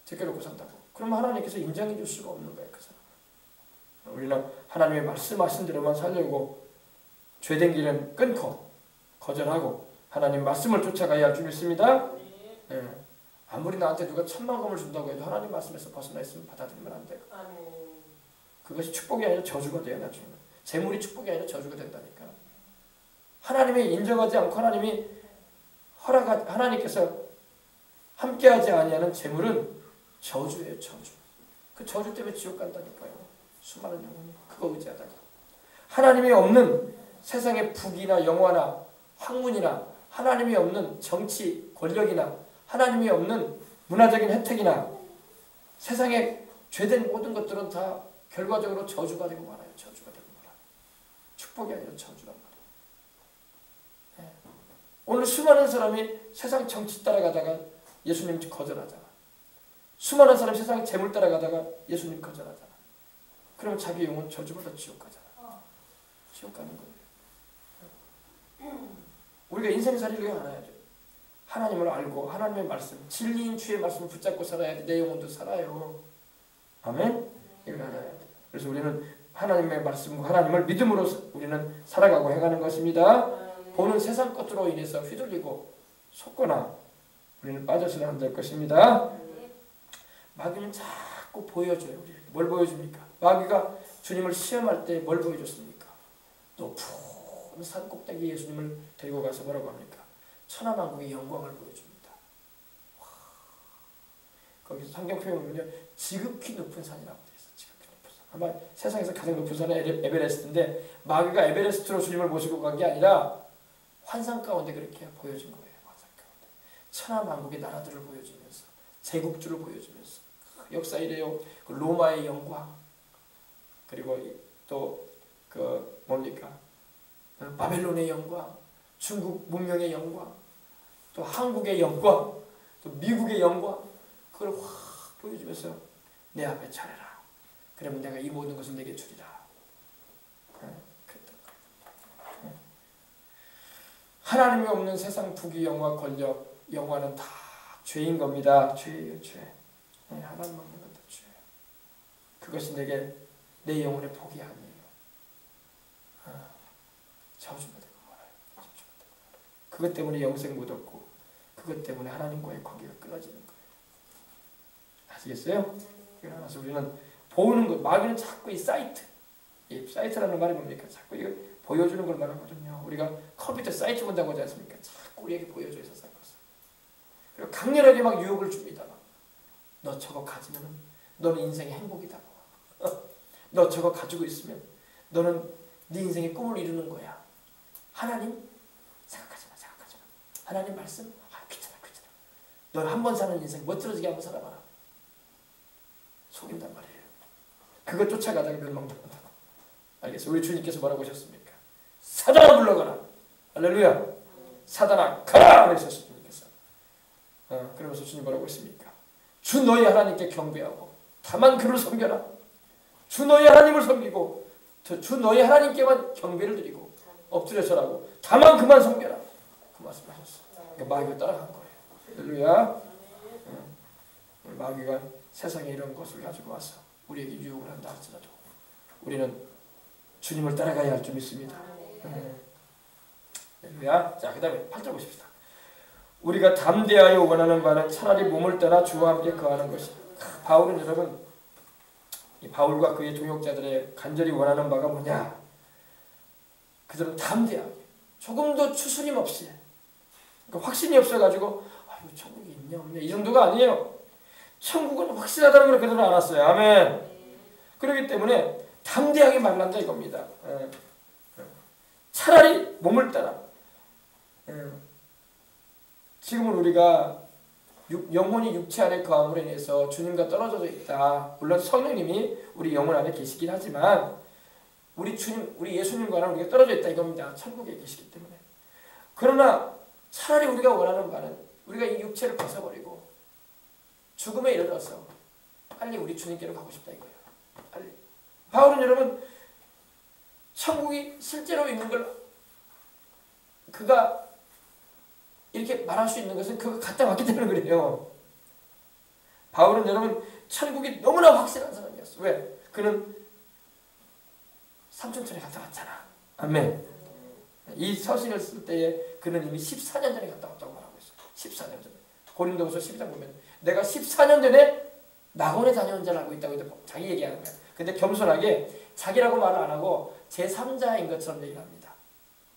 제껴놓고 산다고. 그러면 하나님께서 인정해 줄 수가 없는 거예요. 그 사람. 우리는 하나님의 말씀하신 대로만 살려고 죄된 길은 끊고 거절하고 하나님 말씀을 쫓아가야 할 줄 믿습니다. 아무리 나한테 누가 10,000,000금을 준다고 해도 하나님 말씀에서 벗어나 있으면 받아들이면 안 돼요. 그것이 축복이 아니라 저주가 돼요. 나중에 재물이 축복이 아니라 저주가 된다니까. 하나님이 인정하지 않고 하나님께서 함께하지 아니하는 재물은 저주예요. 저주. 그 저주 때문에 지옥 간다니까요. 수많은 영혼이 그거 의지하다가 하나님이 없는 세상의 부귀나 영화나 학문이나 하나님이 없는 정치 권력이나 하나님이 없는 문화적인 혜택이나 세상의 죄된 모든 것들은 다 결과적으로 저주가 되고 말아요. 저주가 되고 말아요. 축복이 아니라 저주란 말이에요. 오늘 수많은 사람이 세상 정치 따라가다가 예수님 거절하잖아. 수많은 사람이 세상 재물 따라가다가 예수님 거절하잖아. 그러면 자기 영혼 저주받아 지옥 가잖아. 지옥 가는 거예요. 우리가 인생살이를 알아야죠. 하나님을 알고 하나님의 말씀, 진리인 주의 말씀을 붙잡고 살아야 돼. 내 영혼도 살아요. 아멘? 이걸 알아야 돼. 그래서 우리는 하나님의 말씀과 하나님을 믿음으로 우리는 살아가고 해가는 것입니다. 보는 세상 것으로 인해서 휘둘리고 속거나 우리는 빠져서는 안 될 것입니다. 마귀는 자꾸 보여줘요. 우리에게. 뭘 보여줍니까? 마귀가 주님을 시험할 때 뭘 보여줬습니까? 높은 산 꼭대기 예수님을 데리고 가서 뭐라고 합니까? 천하만국의 영광을 보여줍니다. 와. 거기서 성경 표현을 보면 지극히 높은 산이라고 되어 있어요. 지극히 높은 산. 아마 세상에서 가장 높은 산은 에베레스트인데 마귀가 에베레스트로 주님을 모시고 간 게 아니라 환상 가운데 그렇게 보여준 거예요. 환상 가운데. 천하만국의 나라들을 보여주면서 제국주를 보여주면서 역사 이래요. 그 로마의 영광 그리고 또 그 뭡니까? 바벨론의 영광, 중국 문명의 영광, 또 한국의 영광, 또 미국의 영광, 그걸 확 보여주면서 내 앞에 차려라. 그러면 내가 이 모든 것을 내게 주리라. 하나님이 없는 세상 부귀, 영화, 권력, 영화는 다 죄인 겁니다. 죄예요, 죄. 하나님 없는 건 다 죄예요. 그것이 내 영혼의 복이 아니에요. 저주가 되고 말아요. 그것 때문에 영생 못 얻고 그것 때문에 하나님과의 관계가 끊어지는 거예요. 아시겠어요? 그래서 우리는 보는 것, 마귀는 자꾸 이 사이트라는 말이 뭡니까? 자꾸 이거 보여주는 걸 말하거든요. 우리가 컴퓨터 사이트 본다고 하지 않습니까? 자꾸 우리에게 보여줘요, 세상 것을. 그리고 강렬하게 막 유혹을 줍니다. 너 저거 가지면 너는 인생의 행복이다. 너 저거 가지고 있으면 너는 네 인생의 꿈을 이루는 거야. 하나님? 생각하지 마. 하나님 말씀? 귀찮아. 너 한 번 사는 인생 멋들어지게 한번 살아봐라. 속인단 말이에요. 그거 쫓아가다가 멸망당한다. 알겠어요? 우리 주님께서 뭐라고 하셨습니까? 사단아 물러가라. 할렐루야. 사단아 가라. 그러셨어요. 주님께서. 그러면서 주님 뭐라고 했습니까? 주 너희 하나님께 경배하고 다만 그를 섬겨라. 주 너의 하나님을 섬기고 주 너의 하나님께만 경배를 드리고 엎드려 절하고 다만 그만 섬겨라. 그 말씀을 하셨어. 그러니까 마귀가 따라간 거예요. 할렐루야. 마귀가 세상에 이런 것을 가지고 와서 우리에게 유혹을 한다 할지라도 우리는 주님을 따라가야 할 줄 믿습니다. 할렐루야. 자, 그 다음에 8절 보십시다. 우리가 담대하여 원하는 바는 차라리 몸을 떠나 주와 함께 거하는 것이. 바울은 여러분, 이 바울과 그의 동역자들의 간절히 원하는 바가 뭐냐? 그들은 담대하게 조금도 추스림 없이, 그러니까 확신이 없어가지고 아유 천국이 있냐 없냐 이 정도가 아니에요. 천국은 확실하다는 걸 그들은 알았어요. 아멘. 그렇기 때문에 담대하게 말한다 이겁니다. 차라리 몸을 떠나. 지금은 우리가 영혼이 육체 안에 거함으로 인해서 주님과 떨어져 있다. 물론 성령님이 우리 영혼 안에 계시긴 하지만 우리 주님, 우리 예수님과는 우리가 떨어져 있다 이겁니다. 천국에 계시기 때문에. 그러나 차라리 우리가 원하는 바는 우리가 이 육체를 벗어버리고 죽음에 이르러서 빨리 우리 주님께로 가고 싶다 이거예요. 빨리. 바울은 여러분 천국이 실제로 있는 걸 그가 이렇게 말할 수 있는 것은 그가 갔다 왔기 때문에 그래요. 바울은 여러분 천국이 너무나 확실한 사람이었어. 왜? 그는 삼촌촌에 갔다 왔잖아. 아멘. 이 서신을 쓸 때에 그는 이미 14년 전에 갔다 왔다고 말하고 있어요. 14년 전에. 고린도후서 12장 보면 내가 14년 전에 낙원에 다녀온 줄 알고 있다고 자기 얘기하는 거야. 근데 겸손하게 자기라고 말을 안 하고 제3자인 것처럼 얘기를 합니다.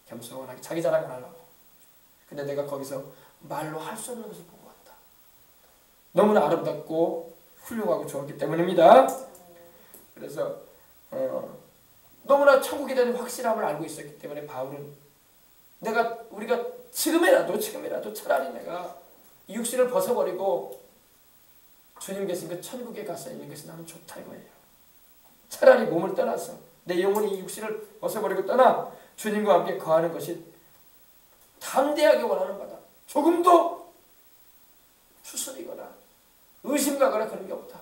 겸손하게 자기 자랑 안 하려고. 근데 내가 거기서 말로 할 수 없는 것을 보고 왔다. 너무나 아름답고 훌륭하고 좋았기 때문입니다. 그래서 너무나 천국에 대한 확실함을 알고 있었기 때문에 바울은 우리가 지금이라도 차라리 내가 이 육신을 벗어버리고 주님 계신 그 천국에 가서 있는 것이 나는 좋다 이거예요. 차라리 몸을 떠나서 내 영혼이 이 육신을 벗어버리고 떠나 주님과 함께 거하는 것이 담대하게 원하는 바다. 조금도 추스리거나 의심가거나 그런 게 없다.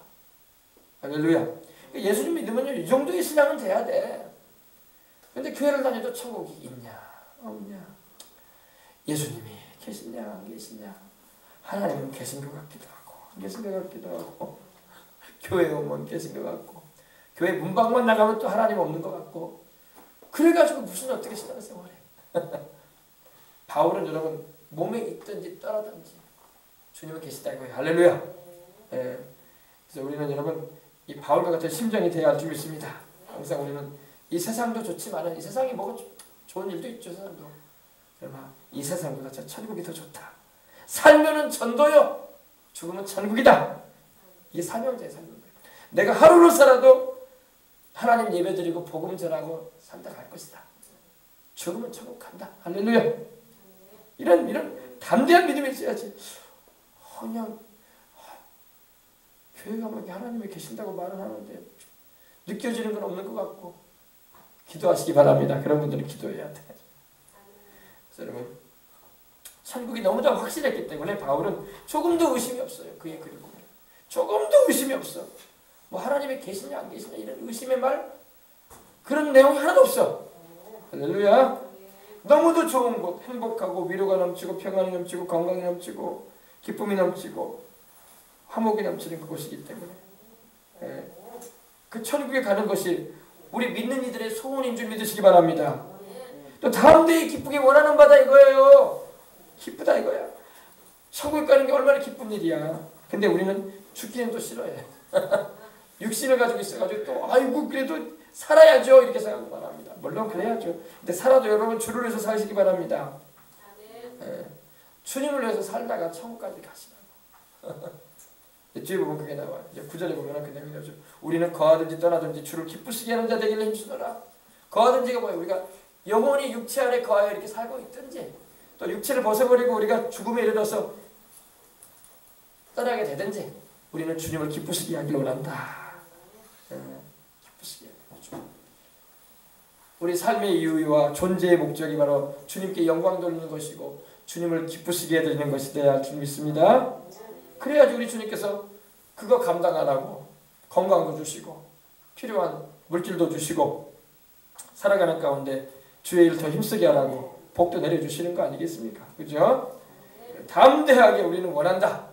할렐루야. 예수님 믿으면요 이 정도의 신앙은 돼야 돼. 근데 교회를 다녀도 천국이 있냐 없냐, 예수님이 계시냐 안 계시냐, 하나님은 계신 것 같기도 하고 안 계신 것 같기도 하고, 교회 오면 계신 것 같고 교회 문밖만 나가면 또 하나님 없는 것 같고, 그래가지고 무슨 어떻게 신앙생활해. 바울은 여러분 몸에 있든지 떠나든지 주님은 계시다 이거예요. 할렐루야. 예. 그래서 우리는 여러분 이 바울과 같은 심정이 되어야 할 줄 믿습니다. 항상 우리는 이 세상도 좋지만 이 세상이 뭐가 좋은 일도 있죠. 세상도. 그러나 이 세상보다 저 천국이 더 좋다. 살면은 전도요, 죽으면 천국이다. 이게 사명자의 삶인 거예요. 내가 하루를 살아도 하나님 예배드리고 복음 전하고 산다 갈 것이다. 죽으면 천국 간다. 할렐루야. 이런 담대한 믿음이 있어야지. 그냥 교회 가면 하나님이 계신다고 말을 하는데 느껴지는 건 없는 것 같고, 기도하시기 바랍니다. 그런 분들은 기도해야 돼. 그래서 여러분 천국이 너무나 확실했기 때문에 바울은 조금도 의심이 없어요. 그의 글을 보면 조금도 의심이 없어. 뭐 하나님이 계시냐 안 계시냐 이런 의심의 말, 그런 내용이 하나도 없어. 할렐루야. 너무도 좋은 곳, 행복하고 위로가 넘치고 평안이 넘치고 건강이 넘치고 기쁨이 넘치고 화목이 넘치는 그곳이기 때문에 그 천국에 가는 것이 우리 믿는 이들의 소원인 줄 믿으시기 바랍니다. 또 담대히 기쁘게 원하는 바다 이거예요. 기쁘다 이거야. 천국에 가는 게 얼마나 기쁜 일이야. 근데 우리는 죽기는 또 싫어해. 육신을 가지고 있어가지고 또 아이고 그래도 살아야죠 이렇게 생각하고 말합니다. 물론 그래야죠. 근데 살아도 여러분 주를 위해서 사시기 바랍니다. 주님을 위해서 살다가 천국까지 가시라고. 뒤에 보면 그게 나와요. 이제 9절에 보면 그 내용이 나오죠. 우리는 거하든지 떠나든지 주를 기쁘시게 하는 자 되기를 힘쓰노라. 거하든지가 뭐예요? 우리가 영원히 육체 안에 거하여 이렇게 살고 있든지, 또 육체를 벗어버리고 우리가 죽음에 이르러서 떠나게 되든지, 우리는 주님을 기쁘시게 하기를 원한다. 기쁘시게 하죠. 우리 삶의 이유와 존재의 목적이 바로 주님께 영광 돌리는 것이고 주님을 기쁘시게 해드리는 것이 되어야 할 줄 믿습니다. 그래야지 우리 주님께서 그거 감당 안 하고 건강도 주시고 필요한 물질도 주시고 살아가는 가운데 주의 일을 더 힘쓰게 하라고 복도 내려주시는 거 아니겠습니까? 그죠? 담대하게 우리는 원한다.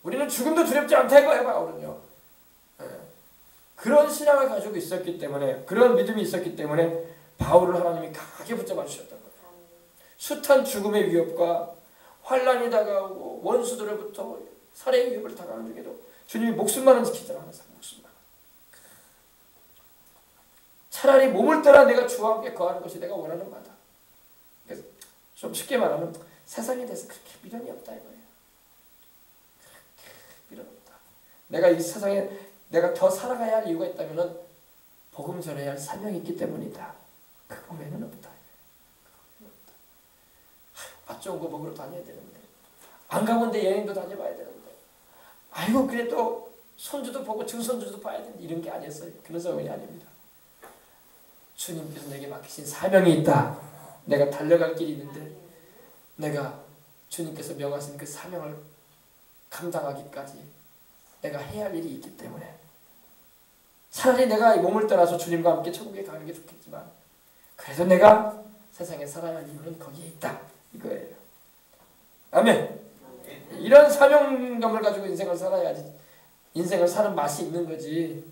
우리는 죽음도 두렵지 않다 이거예요, 바울은요. 그런 신앙을 가지고 있었기 때문에, 그런 믿음이 있었기 때문에 바울을 하나님이 강하게 붙잡아 주셨던 거예요. 숱한 죽음의 위협과 환란이 다가오고 원수들로부터 살해의 위협을 당하는 중에도 주님이 목숨만은 지키더라. 항상 목숨만. 차라리 몸을 떠나 내가 주와 함께 거하는 것이 내가 원하는 바다. 그래서 좀 쉽게 말하면 세상에 대해서 그렇게 미련이 없다 이거예요. 미련 없다. 내가 이 세상에 내가 더 살아가야 할 이유가 있다면은 복음 전해야 할 사명이 있기 때문이다. 그거 외에는 없다. 맛 좋은 거 먹으러 다녀야 되는데, 안 가본 데 여행도 다녀봐야 되는데, 아이고 그래도 손주도 보고 증손주도 봐야 되는데, 이런 게 아니었어요. 그런 상황이 아닙니다. 주님께서 내게 맡기신 사명이 있다. 내가 달려갈 길이 있는데 내가 주님께서 명하신 그 사명을 감당하기까지 내가 해야 할 일이 있기 때문에 차라리 내가 이 몸을 떠나서 주님과 함께 천국에 가는 게 좋겠지만 그래서 내가 세상에 살아야 할 이유는 거기에 있다. 이거예요. 아멘. 이런 사명감을 가지고 인생을 살아야지 인생을 사는 맛이 있는 거지.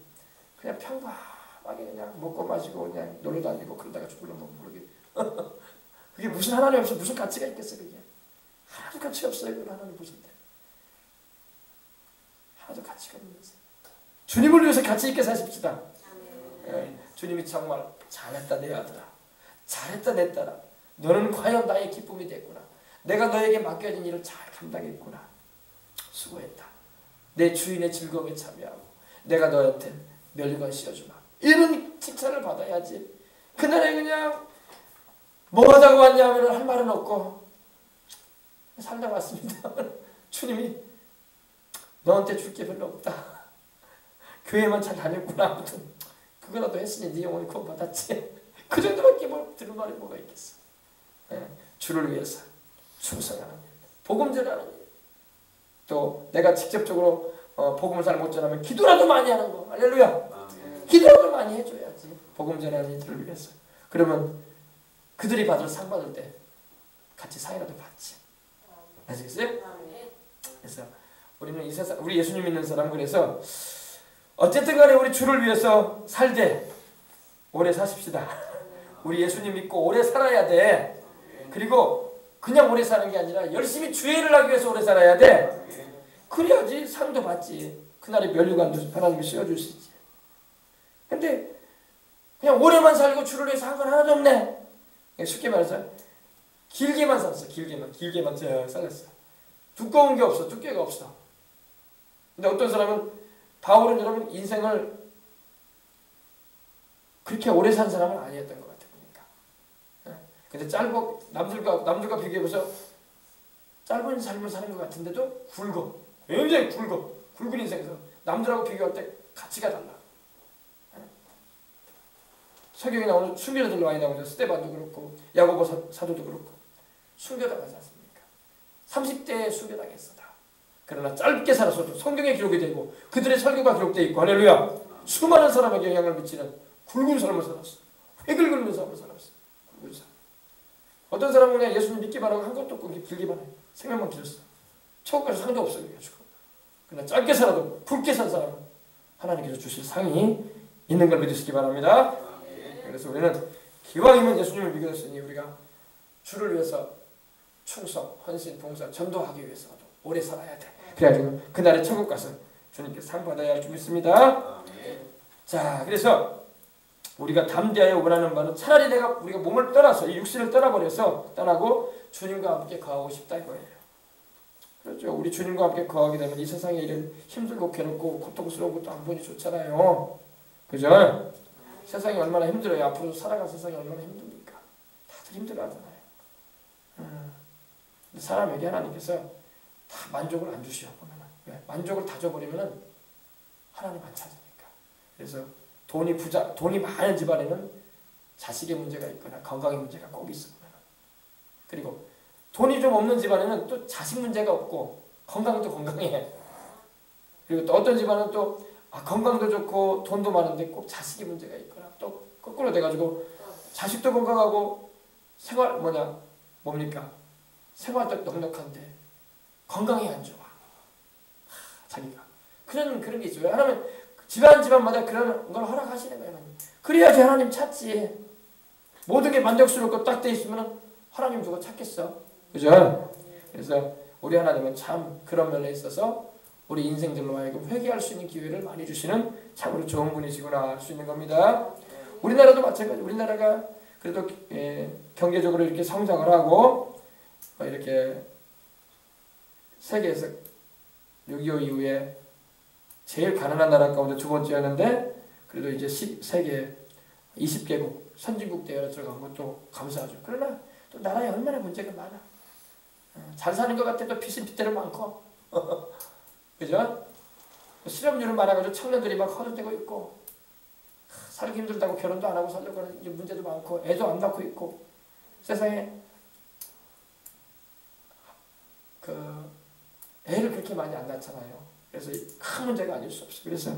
그냥 평범하게 그냥 먹고 마시고 그냥 놀러 다니고 그러다가 죽을려면 모르게. 그게 무슨 하나님 없어 무슨 가치가 있겠어 그게. 하나도 가치 없어요. 그 하나님 보실 때. 하나도 가치가 없는 거지. 주님을 위해서 가치 있게 사십시다. 주님이 정말 잘했다 내 아들아. 잘했다 내 딸아. 너는 과연 나의 기쁨이 됐구나. 내가 너에게 맡겨진 일을 잘 감당했구나. 수고했다. 내 주인의 즐거움에 참여하고 내가 너한테 멸관 씌워주마. 이런 칭찬을 받아야지. 그날에 그냥 뭐 하다가 왔냐 하면 할 말은 없고 살다 왔습니다. 주님이 너한테 줄 게 별로 없다. 교회만 잘 다녔구나. 아무튼 그거라도 했으니 네 영혼이 구원 받았지. 그 정도밖에 뭐 들을 말이 뭐가 있겠어. 주를 위해서 충성하는 일, 복음 전하는 일, 또 내가 직접적으로 복음을 잘 못 전하면 기도라도 많이 하는 거. 할렐루야. 기도라도 많이 해줘야지. 복음 전하는 이들을 위해서. 그러면 그들이 받을 상 받을 때 같이 상이라도 받지. 아시겠어요? 그래서 우리는 이 세상, 우리 예수님 믿는 사람 그래서 어쨌든 간에 우리 주를 위해서 살되 오래 사십시다. 우리 예수님 믿고 오래 살아야 돼. 그리고 그냥 오래 사는 게 아니라 열심히 주의 일을 하기 위해서 오래 살아야 돼. 그래야지 상도 받지. 그날에 면류관도 하나님이 씌워주시지. 근데 그냥 오래만 살고 주를 위해서 한 건 하나도 없네. 쉽게 말해서 길게만 살았어. 길게만 살았어. 두꺼운 게 없어. 두께가 없어. 근데 어떤 사람은 바울은 여러분 인생을 그렇게 오래 산 사람은 아니었던 것 같아 보니까. 근데 짧고 남들과 비교해보서 짧은 삶을 사는 것 같은데도 굵어. 굉장히 굵은 인생에서 남들하고 비교할 때 가치가 달라. 성경에 나오는 순교자들로 많이 나오죠. 스데반도 그렇고 야고보 사도도 그렇고 순교당하지 않습니까? 30대에 순교당했어 다. 그러나 짧게 살아서도 성경에 기록이 되고 그들의 설교가 기록되어 있고 할렐루야. 수많은 사람에게 영향을 미치는 굵은 삶을 살았어. 획을 긋는 삶을 살았어. 굵은 삶. 어떤 사람은 그냥 예수님 믿기만 하고 한 것도 없고 길기만 해. 생명만 길었어. 천국까지 상도 없어. 그래가지고. 그러나 짧게 살아도 굵게 산 사람은 하나님께서 주실 상이 있는 걸 믿으시기 바랍니다. 그래서 우리는 기왕이면 예수님을 믿었으니 우리가 주를 위해서 충성, 헌신, 봉사, 전도하기 위해서도 오래 살아야 돼. 그래가지고 그날에 천국 가서 주님께 상 받아야 할 줄 믿습니다. 자, 그래서 우리가 담대하여 원하는 바는 차라리 우리가 몸을 떠나서 이 육신을 떠나고 주님과 함께 거하고 싶다 이거예요. 그렇죠. 우리 주님과 함께 거하게 되면 이 세상의 일은 힘들고 괴롭고 고통스러운 것도 안 보니 좋잖아요. 그죠? 세상이 얼마나 힘들어요. 앞으로 살아갈 세상이 얼마나 힘듭니까? 다들 힘들어하잖아요. 근데 사람에게 하나님께서 다 만족을 안 주시오. 보면은 왜? 만족을 다 줘버리면은 하나님 안 찾으니까. 그래서 돈이 많은 집안에는 자식의 문제가 있거나 건강의 문제가 꼭 있어. 그리고 돈이 좀 없는 집안에는 또 자식 문제가 없고 건강도 건강해. 그리고 또 어떤 집안은 또 건강도 좋고 돈도 많은데 꼭 자식이 문제가 있거나 또 거꾸로 돼가지고 자식도 건강하고 뭡니까? 생활도 넉넉한데 건강이 안 좋아. 자기가 그런 게 있죠. 하나님 집안마다 그런 걸 허락하시는 거예요. 하나님. 그래야지 하나님 찾지. 모든 게 만족스럽고 딱 돼 있으면 하나님 누가 찾겠어? 그죠? 그래서 우리 하나님은 참 그런 면에 있어서 우리 인생들로 하여금 회개할 수 있는 기회를 많이 주시는 참으로 좋은 분이시구나 알 수 있는 겁니다. 우리나라도 마찬가지. 우리나라가 그래도 경제적으로 이렇게 성장을 하고 이렇게 세계에서 6.25 이후에 제일 가난한 나라 가운데 두 번째였는데 그래도 이제 세계 20개국 선진국 대회에 들어간 것도 감사하죠. 그러나 또 나라에 얼마나 문제가 많아. 잘 사는 것 같아도 빚은 빚대로 많고 그죠? 실업률은 많아가지고 청년들이 막 허전되고 있고 살기 힘들다고 결혼도 안 하고 살려고 하는 이제 문제도 많고 애도 안 낳고 있고 세상에 애를 그렇게 많이 안 낳잖아요. 그래서 큰 문제가 아닐 수 없어요. 그래서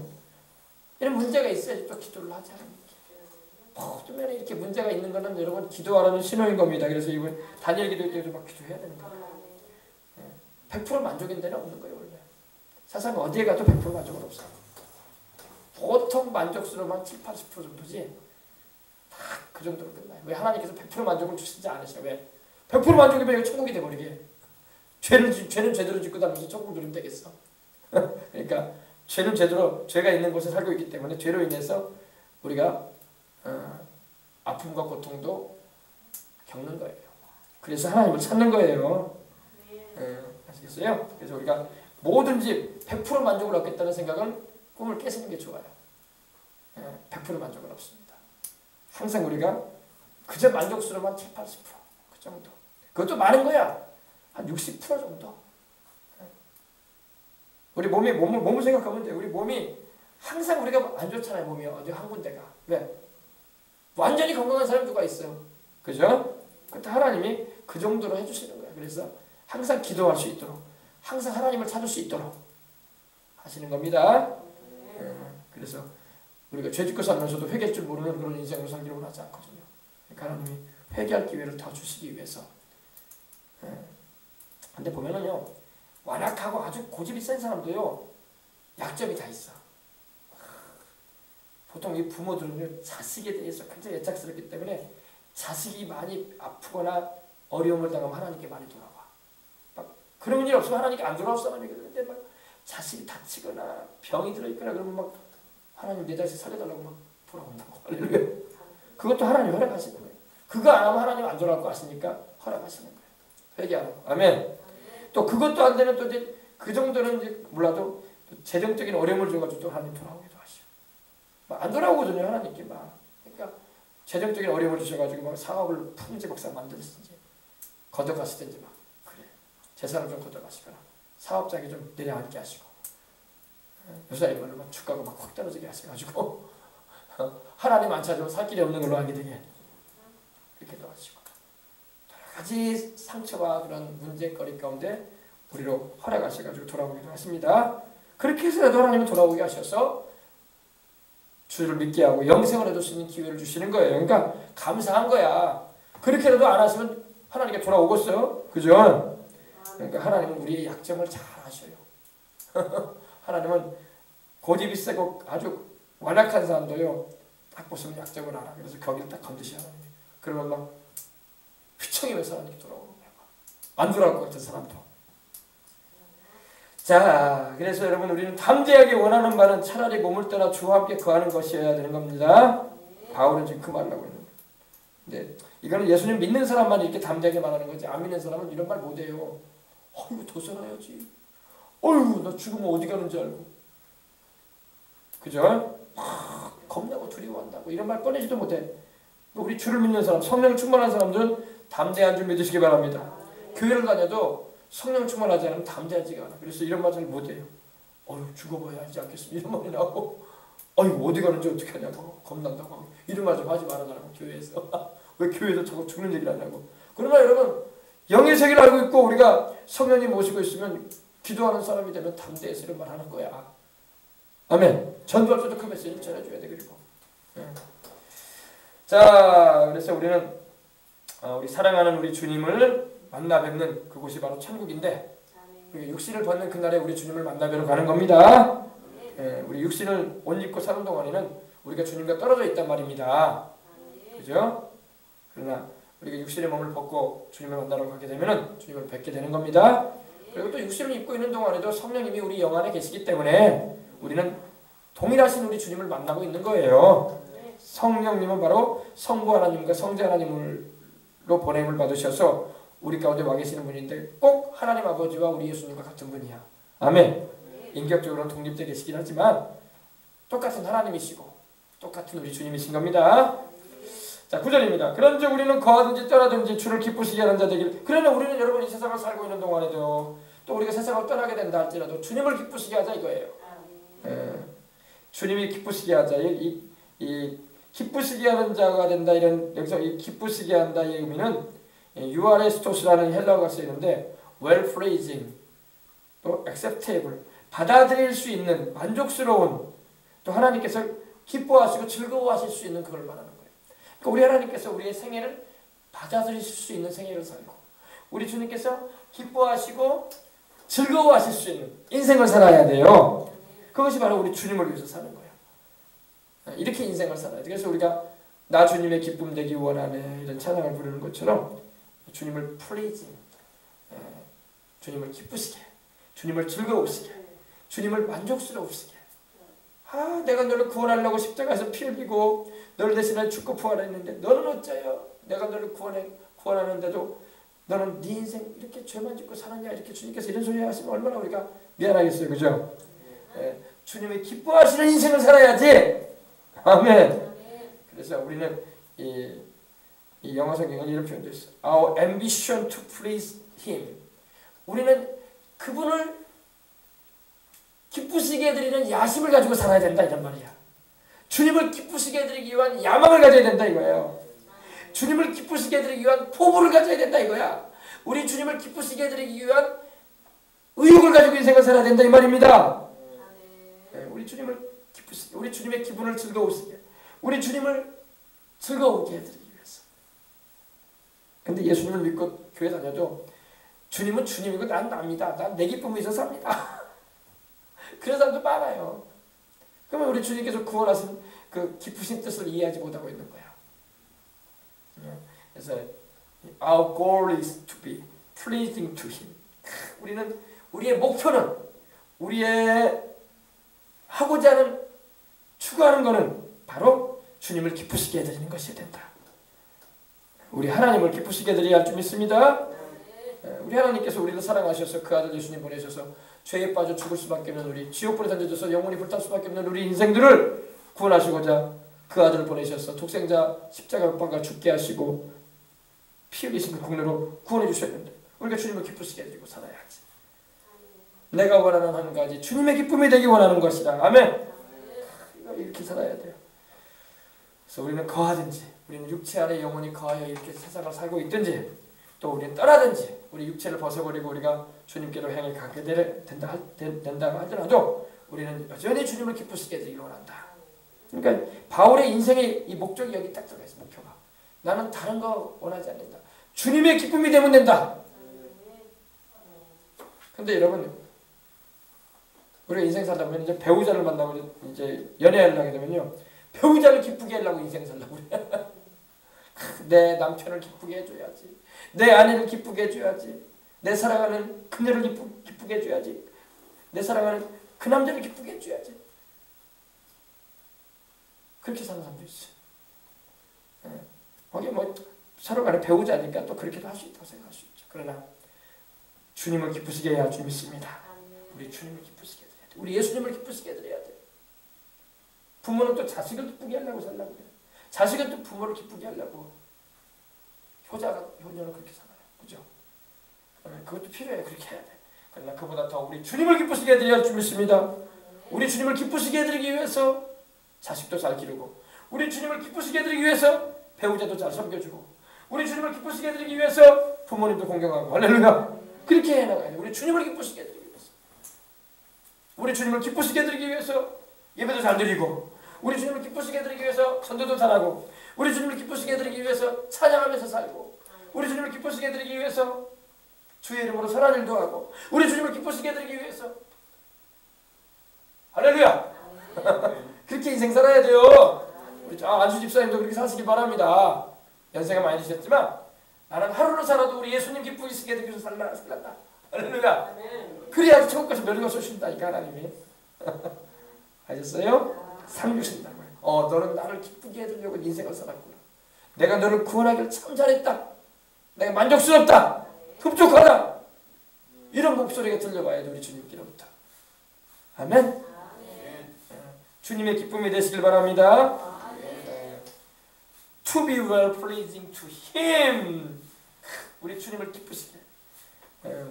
이런 문제가 있어야지 또 기도를 하잖아요. 모든 면에 이렇게 문제가 있는 거는 여러분 기도하라는 신호인 겁니다. 그래서 이번 다니엘 기도 때도 막 기도해야 되는 거예요. 100% 만족인 데는 없는 거예요. 원래 세상 어디에 가도 100% 만족은 없어요. 보통 만족스러움은 7, 80% 정도지 다 그 정도로 끝나요. 왜 하나님께서 100% 만족을 주시지 않으셔? 왜? 100% 만족이면 이거 천국이 돼버리게. 죄는 제대로 짓고 다니면서 천국 누리면 되겠어. 그러니까 죄는 죄가 있는 곳에 살고 있기 때문에 죄로 인해서 우리가 아픔과 고통도 겪는 거예요. 그래서 하나님을 찾는 거예요. 아시겠어요? 그래서 우리가 뭐든지 100% 만족을 얻겠다는 생각은 꿈을 깨시는 게 좋아요. 100% 만족은 없습니다. 항상 우리가 그저 만족스러운 7, 80% 그 정도. 그것도 많은 거야. 한 60% 정도. 우리 몸을 생각하면 돼. 우리 몸이 항상 우리가 안 좋잖아요. 몸이 어디 한 군데가. 왜? 완전히 건강한 사람 누가 있어요? 그죠? 그때 하나님이 그 정도로 해주시는 거예요. 그래서 항상 기도할 수 있도록, 항상 하나님을 찾을 수 있도록 하시는 겁니다. 그래서 우리가 죄짓고 살면서도 회개할 줄 모르는 그런 인생으로 살기를 원하지 않거든요. 그러니까 하나님이 회개할 기회를 더 주시기 위해서. 근데 보면은요, 완악하고 아주 고집이 센 사람도요, 약점이 다 있어. 보통 이 부모들은요, 자식에 대해서 굉장히 애착스럽기 때문에 자식이 많이 아프거나 어려움을 당하면 하나님께 많이 돌아와. 막 그런 일 없으면 하나님께 안 돌아올 사람이 그런데 막 자식이 다치거나 병이 들어있거나 그러면 막 하나님 내 자식 살려달라고 막 돌아온다고. 그것도 하나님 허락하시는 거예요. 그거 안 하면 하나님 안 돌아올 거 아시니까 허락하시는 거예요. 회개하라고. 아멘. 또 그것도 안 되면 또 이제 그 정도는 이제 몰라도 또 재정적인 어려움을 줘가지고 또 하나님 돌아오기도 하시고. 막 안 돌아오거든요, 하나님께 막. 그러니까 재정적인 어려움을 주셔가지고 막 사업을 풍지박산 만들었든지 걷어가시든지 막 그래. 재산을 좀 걷어가시거나 사업장에 좀 내려앉게 하시고 요사이만을 막 주가가 막 확 떨어지게 하셔가지고 하나님 안 찾으면 살 길이 없는 걸로 알게 되게 그렇게도 하시고 여러 가지 상처와 그런 문제거리 가운데 우리로 허락하셔가지고 돌아오기도 하십니다. 그렇게 해서라도 하나님은 돌아오게 하셔서 주를 믿게 하고 영생을 얻을 수 있는 기회를 주시는 거예요. 그러니까 감사한 거야. 그렇게라도 안 하시면 하나님께 돌아오겠어요? 그죠? 그러니까 하나님은 우리의 약점을 잘 아셔요. 하나님은 고집이 세고 아주 완악한 사람도요, 딱 보시면 약점을 알아. 그래서 거기를 딱 건드셔야 하나님. 그러면 막 휘청이면서 하나님께 돌아오는 거야. 안 돌아올 것 같은 사람도. 자, 그래서 여러분 우리는 담대하게 원하는 바는 차라리 몸을 떠나 주와 함께 거하는 것이어야 되는 겁니다. 바울은 지금 그 말을 하고 있는 거예요. 근데 이거는 예수님 믿는 사람만 이렇게 담대하게 말하는 거지 안 믿는 사람은 이런 말 못해요. 어이구 더 살아야지. 어이구 나 죽으면 어디 가는 줄 알고. 그죠? 겁나고 두려워한다고 이런 말 꺼내지도 못해. 우리 주를 믿는 사람, 성령 충만한 사람들은 담대한 줄 믿으시기 바랍니다. 교회를 다녀도 성령 충만하지 않으면 담대하지가 않아. 그래서 이런 말 잘 못해요. 어휴 죽어봐야 하지 않겠습니다. 이런 말이 나오고 어이구 어디 가는지 어떻게 하냐고 겁난다고 이런 말 좀 하지 말아달라고 교회에서. 왜 교회에서 자꾸 죽는 얘기를 하냐고. 그러나 여러분 영의 세계를 알고 있고 우리가 성령님 모시고 있으면 기도하는 사람이 되면 담대해서 이런 말 하는 거야. 아멘. 전도할 때도 그 메시지를 전해줘야 돼. 그리고 자, 그래서 우리는 우리 사랑하는 우리 주님을 만나 뵙는 그곳이 바로 천국인데, 우리 육신을 벗는 그날에 우리 주님을 만나 뵈러 가는 겁니다. 우리 육신을 옷 입고 사는 동안에는 우리가 주님과 떨어져 있단 말입니다. 그죠? 그러나 우리가 육신의 몸을 벗고 주님을 만나러 가게 되면은 주님을 뵙게 되는 겁니다. 그리고 또 육신을 입고 있는 동안에도 성령님이 우리 영 안에 계시기 때문에 우리는 동일하신 우리 주님을 만나고 있는 거예요. 성령님은 바로 성부 하나님과 성자 하나님으로 보냄을 받으셔서 우리 가운데 와 계시는 분인데 꼭 하나님 아버지와 우리 예수님과 같은 분이야. 아멘. 인격적으로는 독립되어 계시긴 하지만 똑같은 하나님이시고 똑같은 우리 주님이신 겁니다. 자, 9절입니다. 그런즉 우리는 거하든지 떠나든지 주를 기쁘시게 하는 자 되길. 그러나 우리는 여러분 이 세상을 살고 있는 동안에도 또 우리가 세상을 떠나게 된다 할지라도 주님을 기쁘시게 하자 이거예요. 주님이 기쁘시게 하자. 이 기쁘시게 하는 자가 된다, 이런 여기서 이 기쁘시게 한다 이 의미는 유아레스토스라는 헬라어가 쓰이는데 well pleasing, 또 acceptable, 받아들일 수 있는, 만족스러운, 또 하나님께서 기뻐하시고 즐거워하실 수 있는 그걸 말하는 거예요. 그러니까 우리 하나님께서 우리의 생애를 받아들이실 수 있는 생애를 살고 우리 주님께서 기뻐하시고 즐거워하실 수 있는 인생을 살아야 돼요. 그것이 바로 우리 주님을 위해서 사는 거예요. 이렇게 인생을 살아야 돼. 그래서 우리가 나 주님의 기쁨 되기 원하네 이런 찬양을 부르는 것처럼 주님을 pleasing, 주님을 기쁘시게, 주님을 즐거우시게, 주님을 만족스러우시게. 내가 너를 구원하려고 십자가에서 피 흘리고 너를 대신에 죽고 부활했는데 너는 어째요? 내가 너를 구원하는데도 너는 네 인생 이렇게 죄만 짓고 사느냐, 이렇게 주님께서 이런 소리 하시면 얼마나 우리가 미안하겠어요. 그죠? 주님이 기뻐하시는 인생을 살아야지. 아멘. 그래서 우리는 이 영어 성경은 이런 표현도 있어요. Our ambition to please Him. 우리는 그분을 기쁘시게 해드리는 야심을 가지고 살아야 된다 이런 말이야. 주님을 기쁘시게 해드리기 위한 야망을 가져야 된다 이거예요. 주님을 기쁘시게 해드리기 위한 포부를 가져야 된다 이거야. 우리 주님을 기쁘시게 해드리기 위한 의욕을 가지고 인생을 살아야 된다 이 말입니다. 우리 주님을 기쁘시게, 우리 주님의 기분을 즐거우시게, 우리 주님을 즐거우게 해드리기 위해서. 근데 예수님을 믿고 교회 다녀도 주님은 주님이고 난 납니다. 난 내 기쁨이 있어서 삽니다. 그런 사람도 많아요. 그러면 우리 주님께서 구원하신 그 기쁘신 뜻을 이해하지 못하고 있는 거야. 그래서 our goal is to be pleasing to Him. 우리는 우리의 목표는, 우리의 하고자 하는, 추구하는 것은 바로 주님을 기쁘시게 해드리는 것이 된다. 우리 하나님을 기쁘시게 해드려야 할 줄 믿습니다. 우리 하나님께서 우리를 사랑하셔서 그 아들 예수님 보내셔서 죄에 빠져 죽을 수밖에 없는 우리, 지옥불에 던져져서 영원히 불탈 수밖에 없는 우리 인생들을 구원하시고자 그 아들을 보내셔서 독생자 십자가 못 박아 죽게 하시고 피 흘리신 그 국내로 구원해 주셨는데 우리가 주님을 기쁘시게 해드리고 살아야지. 내가 원하는 한 가지 주님의 기쁨이 되기 원하는 것이다. 아멘. 이렇게 살아야 돼요. 그래서 우리는 거하든지, 우리는 육체 안에 영원히 거하여 이렇게 세상을 살고 있든지, 또 우리는 떠나든지, 우리 육체를 벗어버리고 우리가 주님께로 향해 가게 된다 하더라도 우리는 여전히 주님을 기쁘시게 해드리기 원한다. 그러니까 바울의 인생의 이 목적이 여기 딱 들어가 있어. 목표가 나는 다른 거 원하지 않는다. 주님의 기쁨이 되면 된다. 근데 여러분, 우리가 인생 살다 보면 이제 배우자를 만나고 이제 연애를 하게 되면요, 배우자를 기쁘게 하려고 인생 살려고 그래. 내 남편을 기쁘게 해줘야지, 내 아내를 기쁘게 해줘야지, 내 사랑하는 그녀를 기쁘게 해줘야지, 내 사랑하는 그 남자를 기쁘게 해줘야지. 그렇게 사는 사람도 있어요. 거기 뭐 서로 간에 배우자니까 또 그렇게도 할 수 있다고 생각할 수 있죠. 그러나 주님을 기쁘시게 해야 할 줄 믿습니다. 우리 주님을 기쁘시게 해드려야 돼. 우리 예수님을 기쁘시게 해드려야 돼. 부모는 또 자식을 기쁘게 하려고 살라고 그래요. 자식은 또 부모를 기쁘게 하려고. 효녀는 그렇게 살아요. 그죠? 그것도 필요해. 그렇게 해야 돼. 그러나 그보다 더 우리 주님을 기쁘시게 해드려야 할 줄 믿습니다. 우리 주님을 기쁘시게 해드리기 위해서 자식도 잘 기르고, 우리 주님을 기쁘시게 해드리기 위해서 배우자도 잘 섬겨주고, 우리 주님을 기쁘시게 해드리기 위해서 부모님도 공경하고, 할렐루야. 그렇게 해나가야 돼. 우리 주님을 기쁘시게 해드리기 위해서, 우리 주님을 기쁘시게 해드리기 위해서 예배도 잘 드리고, 우리 주님을 기쁘시게 해드리기 위해서 전도도 잘하고, 우리 주님을 기쁘시게 해드리기 위해서 찬양하면서 살고, 우리 주님을 기쁘시게 해드리기 위해서 주의 이름으로 선한 일도 하고, 우리 주님을 기쁘시게 해드리기 위해서 할렐루야! 그렇게 인생 살아야 돼요. 우리 안수 집사님도 그렇게 사시기 바랍니다. 연세가 많이 드셨지만 나는 하루로 살아도 우리 예수님 기쁘시게 해드리기 위해서 살란다. 할렐루야! 그래야 천국 가서 멸류관 쏘신다니까 하나님이. 아셨어요? 상 주신다고요. 너는 나를 기쁘게 해드리려고 인생을 살았구나. 내가 너를 구원하기를 참 잘했다. 내가 만족스럽다. 흡족하다. 이런 목소리가 들려봐야 돼, 우리 주님께로부터. 아멘. 주님의 기쁨이 되시길 바랍니다. To be well pleasing to Him. 우리 주님을 기쁘시게.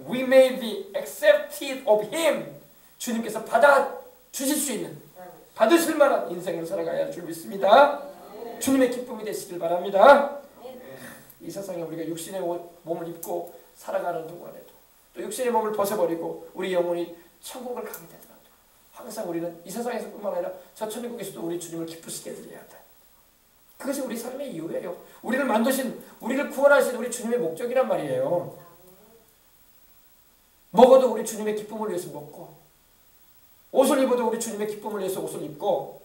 We may be accepted of Him. 주님께서 받아 주실 수 있는, 받으실 만한 인생을 살아가야 할 줄 믿습니다. 주님의 기쁨이 되시길 바랍니다. 이 세상에 우리가 육신의 몸을 입고 살아가는 동안에도, 또 육신의 몸을 벗어버리고 우리 영혼이 천국을 가게 되더라도 항상 우리는 이 세상에서뿐만 아니라 저 천국에서도 우리 주님을 기쁘시게 해드려야 돼. 그것이 우리 삶의 이유예요. 우리를 만드신, 우리를 구원하신 우리 주님의 목적이란 말이에요. 먹어도 우리 주님의 기쁨을 위해서 먹고, 옷을 입어도 우리 주님의 기쁨을 위해서 옷을 입고,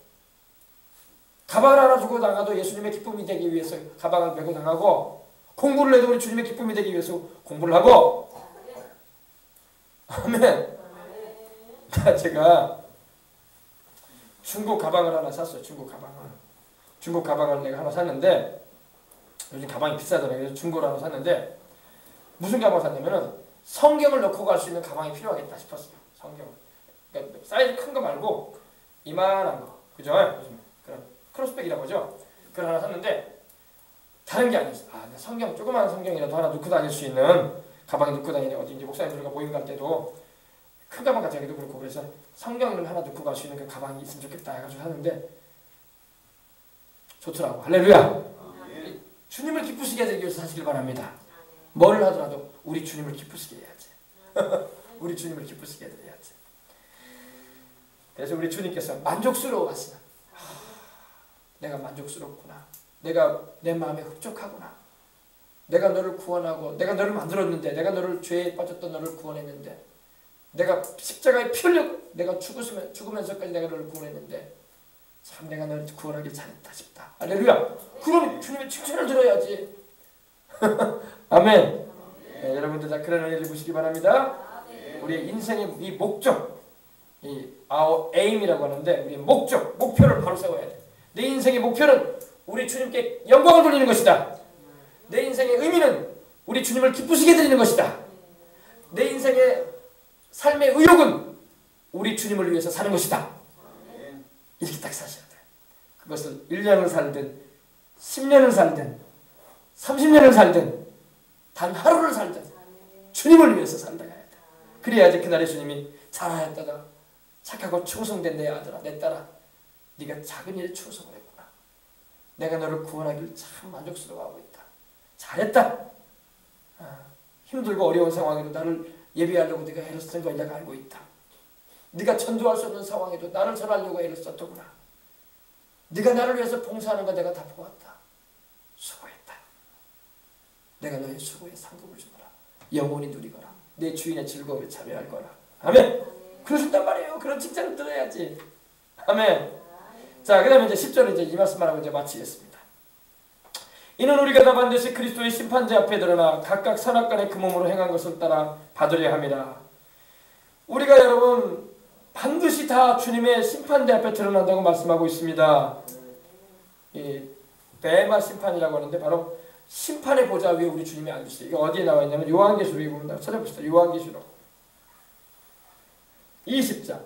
가방을 하나 주고 나가도 예수님의 기쁨이 되기 위해서 가방을 메고 나가고, 공부를 해도 우리 주님의 기쁨이 되기 위해서 공부를 하고. 아멘. 제가 중국 가방을 하나 샀어요. 중국 가방을 내가 하나 샀는데, 요즘 가방이 비싸잖아요. 그래서 중고로 하나 샀는데, 무슨 가방 샀냐면은 성경을 넣고 갈 수 있는 가방이 필요하겠다 싶었어요. 성경을. 그러니까 사이즈 큰 거 말고 이만한 거, 그죠? 그런 크로스백이라고 하죠. 그걸 하나 샀는데 다른 게 아니었어요. 성경, 조그마한 성경이라도 하나 넣고 다닐 수 있는 가방에 넣고 다니는, 어디 이제 목사님들과 모임 갈 때도 큰 가방 같은 경우도 그렇고, 그래서 성경을 하나 넣고 갈 수 있는 그 가방이 있으면 좋겠다 해가지고 샀는데 좋더라고. 할렐루야. 주님을 기쁘시게 해드리기 위해서 사시길 바랍니다. 뭐를 하더라도 우리 주님을 기쁘시게 해야지. 우리 주님을 기쁘시게 해드려야지. 그래서 우리 주님께서 만족스러워하시는, 내가 만족스럽구나, 내가 내 마음에 흡족하구나, 내가 너를 구원하고 내가 너를 만들었는데, 내가 너를 죄에 빠졌던 너를 구원했는데, 내가 십자가에 피 흘려 내가 죽으면서까지 내가 너를 구원했는데 참 내가 너를 구원하길 잘했다 싶다. 할렐루야. 그럼 주님의 칭찬을 들어야지. 아멘. 네, 여러분들 다 그런 은혜를 보시기 바랍니다. 우리의 인생의 이 목적, 이 our aim이라고 하는데, 우리의 목표를 바로 세워야 돼. 내 인생의 목표는 우리 주님께 영광을 돌리는 것이다. 내 인생의 의미는 우리 주님을 기쁘시게 드리는 것이다. 내 인생의 삶의 의욕은 우리 주님을 위해서 사는 것이다. 이렇게 딱 사셔야 돼. 그것을 1년을 살든 10년을 살든 30년을 살든 단 하루를 살든 주님을 위해서 산다 해야 돼. 그래야지 그날에 주님이 잘하였다가 착하고 충성된 내 아들아, 내 딸아, 네가 작은 일에 충성을 했구나. 내가 너를 구원하기를 참 만족스러워하고 있다. 잘했다. 힘들고 어려운 상황에도 나를 예배하려고 네가 애를 쓴 걸 내가 알고 있다. 네가 전도할 수 없는 상황에도 나를 전하려고 애를 썼더구나. 네가 나를 위해서 봉사하는 거 내가 다 보았다. 수고했다. 내가 너의 수고에 상급을 주거라. 영원히 누리거라. 내 주인의 즐거움에 참여할 거라. 아멘. 그러신단 말이에요. 그런 칭찬을 들어야지. 아멘. 자, 그 다음에 이제 10절 이제 이 말씀만 하고 이제 마치겠습니다. 이는 우리가 다 반드시 그리스도의 심판대 앞에 드러나 각각 선악간에 그 몸으로 행한 것을 따라 받으려 함이라. 우리가 여러분 반드시 다 주님의 심판대 앞에 드러난다고 말씀하고 있습니다. 이 베마 심판이라고 하는데 바로 심판의 보좌 위에 우리 주님이 앉으시죠. 이게 어디에 나와 있냐면 요한계시록에 보면 찾아봅시다. 요한계시록 20장